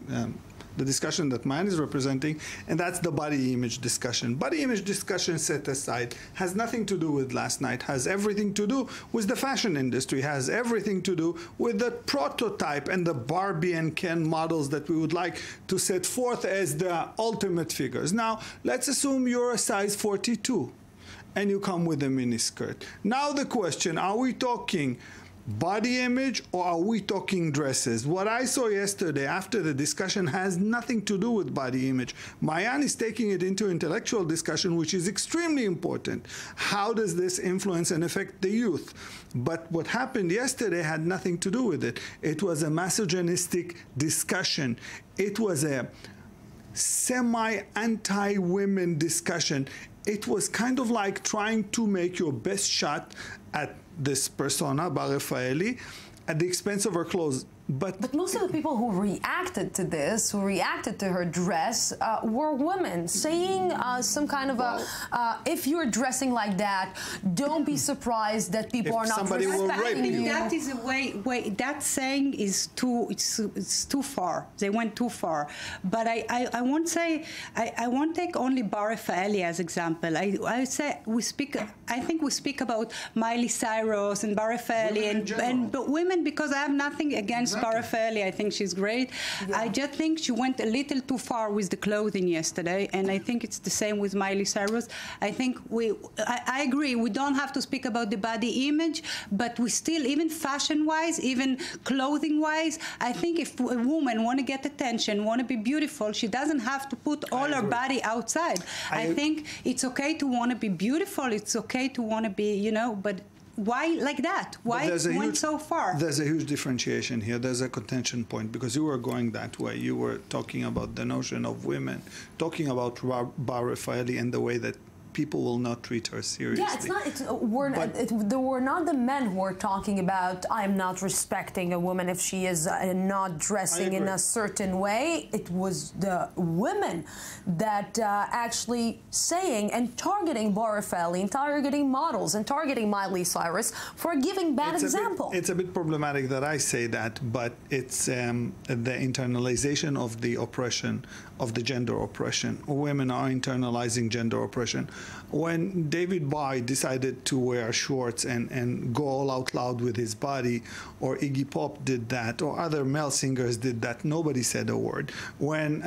the discussion that mine is representing, and that's the body image discussion. Body image discussion set aside has nothing to do with last night, has everything to do with the fashion industry, has everything to do with the prototype and the Barbie and Ken models that we would like to set forth as the ultimate figures. Now, let's assume you're a size 42 and you come with a miniskirt. Now the question, are we talking body image or are we talking dresses? What I saw yesterday after the discussion has nothing to do with body image. Mayan is taking it into intellectual discussion, which is extremely important. How does this influence and affect the youth? But what happened yesterday had nothing to do with it. It was a misogynistic discussion. It was a semi-anti-women discussion. It was kind of like trying to make your best shot at this persona, Bar Rafaeli, at the expense of her clothes. But most of the people who reacted to this, who reacted to her dress, were women, saying some kind of if you're dressing like that, don't be surprised that people are not respecting you. That is a way that saying is it's too far. They went too far. But I won't say, I won't take only Bar Rafaeli as example. I say I think we speak about Miley Cyrus and Bar Rafaeli and women, because I have nothing against Bar Rafaeli. I think she's great. Yeah. I just think she went a little too far with the clothing yesterday, and I think it's the same with Miley Cyrus. I think I agree, we don't have to speak about the body image, but we still, even fashion-wise, even clothing-wise, I think if a woman want to get attention, want to be beautiful, she doesn't have to put all her body outside. I think it's okay to want to be beautiful, it's okay to want to be, you know, but why like that? Why it went so far? There's a huge differentiation here. There's a contention point, because you were going that way. You were talking about the notion of women, talking about Bar Rafaeli and the way that people will not treat her seriously. Yeah, there were not the men who were talking about, I'm not respecting a woman if she is not dressing in a certain way. It was the women that actually saying and targeting Bar Rafaeli and targeting models and targeting Miley Cyrus for giving bad example. It's a bit problematic that I say that, but it's the internalization of the oppression, of the gender oppression. Women are internalizing gender oppression. When David Bowie decided to wear shorts and go all out loud with his body, or Iggy Pop did that, or other male singers did that, nobody said a word. When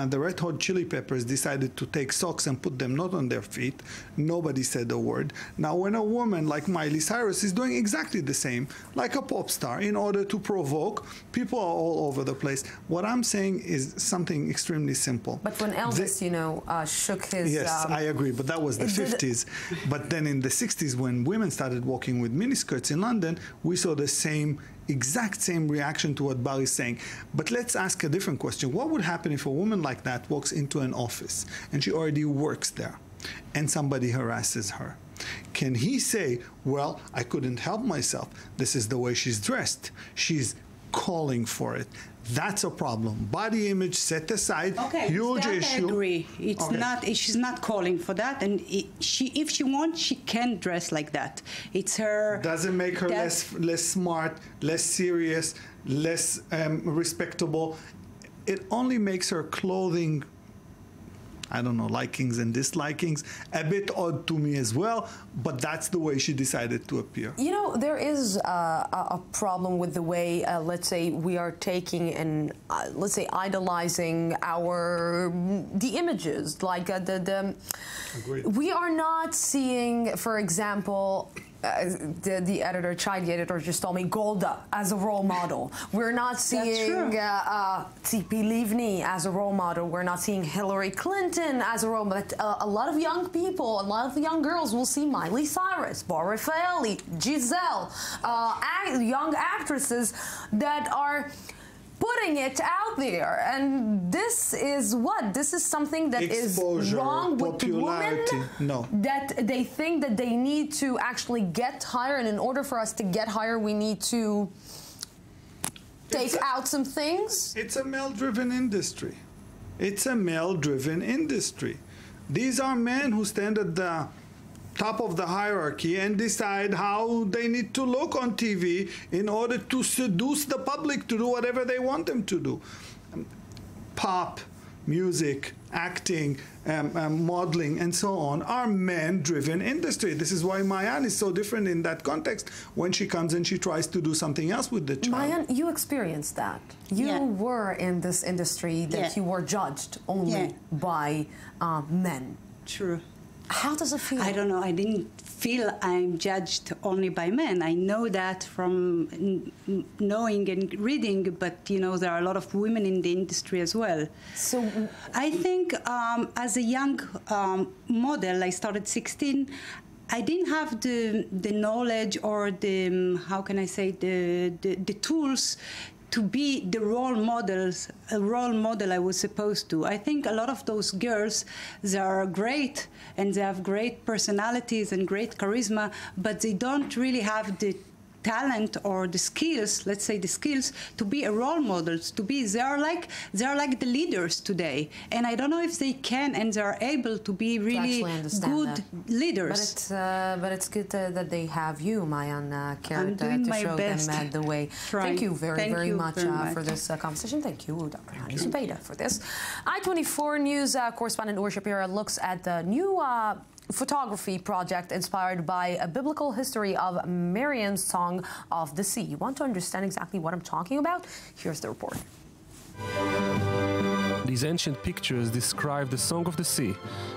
the Red Hot Chili Peppers decided to take socks and put them not on their feet, nobody said a word. Now, when a woman like Miley Cyrus is doing exactly the same, like a pop star, in order to provoke, people are all over the place. What I'm saying is something extremely simple. But when Elvis, you know, shook his... Yes, I agree, but that was the 50s. But then in the 60s, when women started walking with miniskirts in London, we saw the exact same reaction to what Bar is saying. But let's ask a different question. What would happen if a woman like that walks into an office and she already works there and somebody harasses her? Can he say, well, I couldn't help myself. This is the way she's dressed. She's calling for it. That's a problem. Body image set aside, huge issue. I agree. It's not. She's not calling for that, and if she wants, she can dress like that. It's her. Doesn't make her less smart, less serious, less respectable. It only makes her clothing, I don't know, likings and dislikings, a bit odd to me as well, but that's the way she decided to appear. You know, there is a problem with the way, let's say, we are taking and, let's say, idolizing the images, like we are not seeing, for example, the editor, the editor just told me Golda as a role model. We're not seeing Tzipi Livni as a role model. We're not seeing Hillary Clinton as a role model. But a lot of young people, a lot of young girls will see Miley Cyrus, Bar Rafaeli, Giselle, young actresses that are putting it out there, and this is what? This is something that Exposure, is wrong with women. No. That they think that they need to actually get higher, and in order for us to get higher, we need to take out some things. It's a male-driven industry. It's a male-driven industry. These are men who stand at the top of the hierarchy and decide how they need to look on TV in order to seduce the public to do whatever they want them to do. pop, music, acting, modeling, and so on are men-driven industry. This is why Mayan is so different in that context when she comes and she tries to do something else with the child. Mayan, you experienced that. You were in this industry that you were judged only by men. True. How does it feel? I don't know. I didn't feel I'm judged only by men. I know that from knowing and reading, but you know there are a lot of women in the industry as well. So I think as a young model, I started 16. I didn't have the knowledge or the how can I say the tools to be the role model I was supposed to. I think a lot of those girls, they are great and they have great personalities and great charisma, but they don't really have the talent or the skills, let's say the skills, to be a role models, to be, they're like the leaders today. And I don't know if they can and they're able to be really good leaders. But it's good that they have you, Mayan, Carrot, to show them the way. Thank you very much for this conversation. Thank you, Dr. Hani Zubaydah, for this. I-24 News correspondent Ur Shapira looks at the new photography project inspired by a biblical history of Miriam's Song of the Sea. You want to understand exactly what I'm talking about? Here's the report. These ancient pictures describe the Song of the Sea,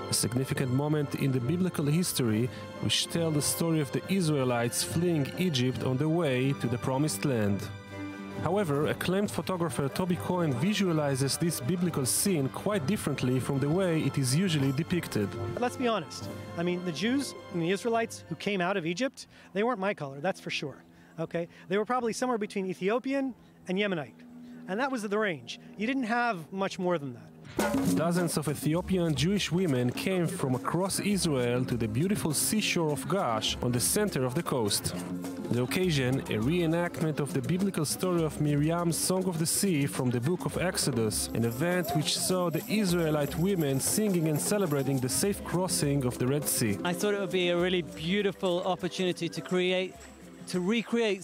a significant moment in the biblical history which tell the story of the Israelites fleeing Egypt on the way to the Promised Land. However, acclaimed photographer Toby Cohen visualizes this biblical scene quite differently from the way it is usually depicted. Let's be honest. I mean, the Jews and the Israelites who came out of Egypt, they weren't my color, that's for sure. Okay? They were probably somewhere between Ethiopian and Yemenite. And that was the range. You didn't have much more than that. Dozens of Ethiopian Jewish women came from across Israel to the beautiful seashore of Gash on the center of the coast. The occasion, a reenactment of the biblical story of Miriam's Song of the Sea from the book of Exodus, an event which saw the Israelite women singing and celebrating the safe crossing of the Red Sea. I thought it would be a really beautiful opportunity to recreate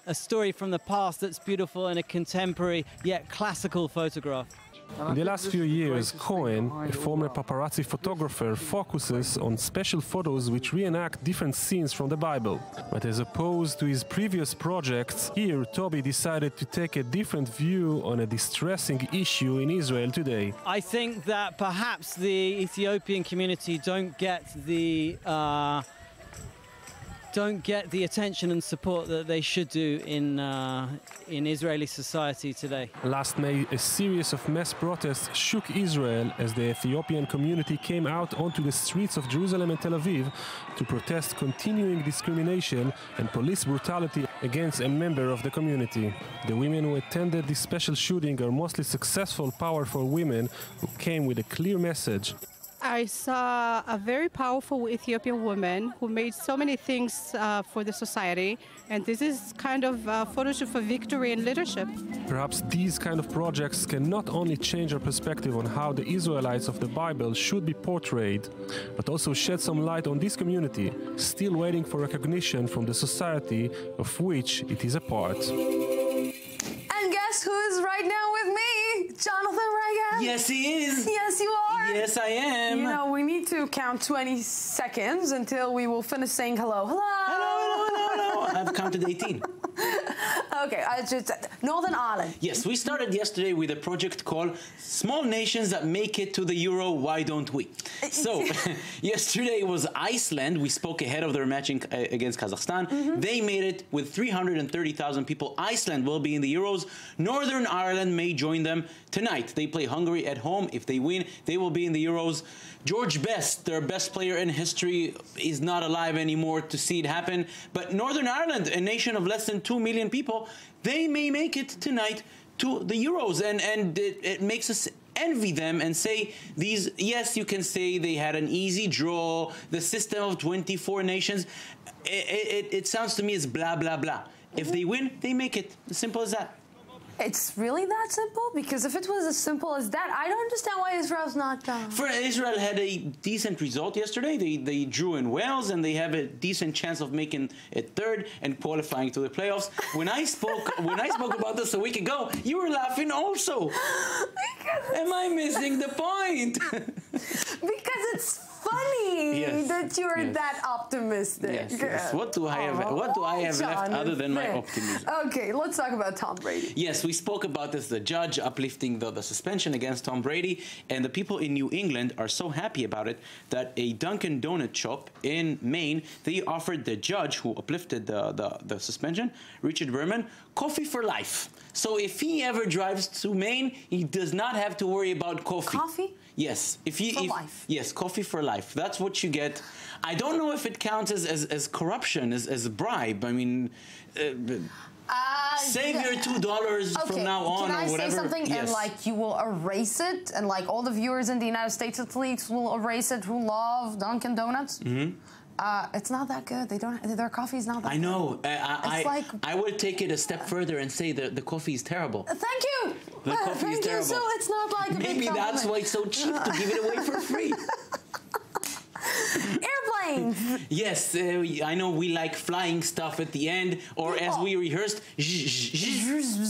a story from the past that's beautiful in a contemporary yet classical photograph. In the last few years, Cohen, a former paparazzi photographer, focuses on special photos which reenact different scenes from the Bible. But as opposed to his previous projects, here Toby decided to take a different view on a distressing issue in Israel today. I think that perhaps the Ethiopian community don't get the attention and support that they should do in Israeli society today. Last May, a series of mass protests shook Israel as the Ethiopian community came out onto the streets of Jerusalem and Tel Aviv to protest continuing discrimination and police brutality against a member of the community. The women who attended this special shooting are mostly successful, powerful women who came with a clear message. I saw a very powerful Ethiopian woman who made so many things for the society, and this is kind of a photo shoot for victory and leadership. Perhaps these kind of projects can not only change our perspective on how the Israelites of the Bible should be portrayed, but also shed some light on this community, still waiting for recognition from the society of which it is a part. And guess who is right now with me? Jonathan Reagan. Yes, he is. Yes, you are. Yes, I am. You know, we need to count 20 seconds until we will finish saying hello. Hello. Hello, hello, hello, hello. I've counted 18. Okay, Northern Ireland. Yes, we started yesterday with a project called Small Nations That Make It to the Euro, Why Don't We? So, yesterday was Iceland. We spoke ahead of their match against Kazakhstan. They made it with 330,000 people. Iceland will be in the Euros. Northern Ireland may join them tonight. They play Hungary at home. If they win, they will be in the Euros. George Best, their best player in history, is not alive anymore to see it happen. But Northern Ireland, a nation of less than 2 million people, they may make it tonight to the Euros. And it makes us envy them and say these, yes, you can say they had an easy draw, the system of 24 nations. It sounds to me as blah, blah, blah. If they win, they make it. As simple as that. It's really that simple? Because if it was as simple as that, I don't understand why Israel's not done. For Israel had a decent result yesterday. They drew in Wales, and they have a decent chance of making it third and qualifying to the playoffs. When I spoke about this a week ago, you were laughing also. Am I missing the point? Because it's funny that you're that optimistic. Yes. What do I have left other than my optimism? Okay, let's talk about Tom Brady. Yes, we spoke about this, the judge uplifting the suspension against Tom Brady, and the people in New England are so happy about it that a Dunkin' Donut shop in Maine, they offered the judge who uplifted the suspension, Richard Berman, coffee for life. So if he ever drives to Maine, he does not have to worry about coffee. Coffee? Yes. Life. Yes, coffee for life. That's what you get. I don't know if it counts as corruption, as a bribe. I mean, save your $2 from now on, or whatever. Can I say something? Yes. And like you will erase it, and like all the viewers in the United States athletes will erase it who love Dunkin' Donuts. Mm-hmm. It's not that good. Their coffee is not that good. I know. I would take it a step further and say that the coffee is terrible. Thank you. The coffee is terrible. So it's not like a maybe big that's why it's so cheap to give it away for free. Airplanes. Yes, I know we like flying stuff at the end, or as we rehearsed,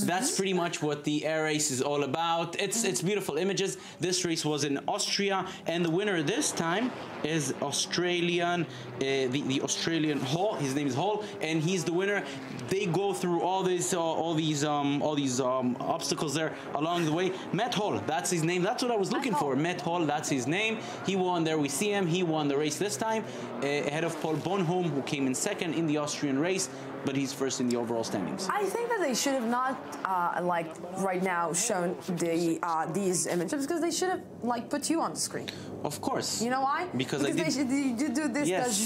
that's pretty much what the air race is all about. It's beautiful images. This race was in Austria, and the winner this time is Australian, the Australian Hall. His name is Hall, and he's the winner. They go through all these obstacles there along the way. Matt Hall, that's his name. That's what I was looking for. Matt Hall, that's his name. He won there. We see him. He won the race this time, ahead of Paul Bonhomme, who came in second in the Austrian race, but he's first in the overall standings. I think that they should have not, like right now, shown these images, because they should have like put you on the screen. Of course. You know why? Because I they do this. Yes.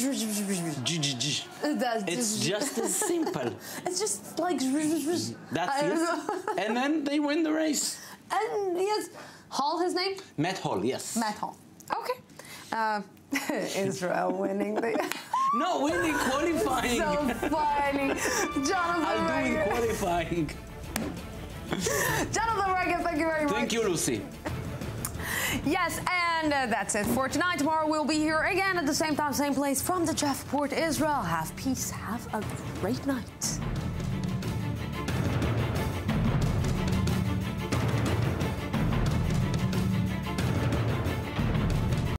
It's just as simple. It's just like that's it. And then they win the race. And yes, Hall, his name? Matt Hall. Yes. Matt Hall. Okay. Israel winning the. No, winning qualifying. So funny, Jonathan. I'll do in qualifying. Jonathan Reagan, thank you very much. Thank you, Lucy. Yes, and that's it for tonight. Tomorrow we'll be here again at the same time, same place from the Jaffa Port, Israel. Have peace. Have a great night.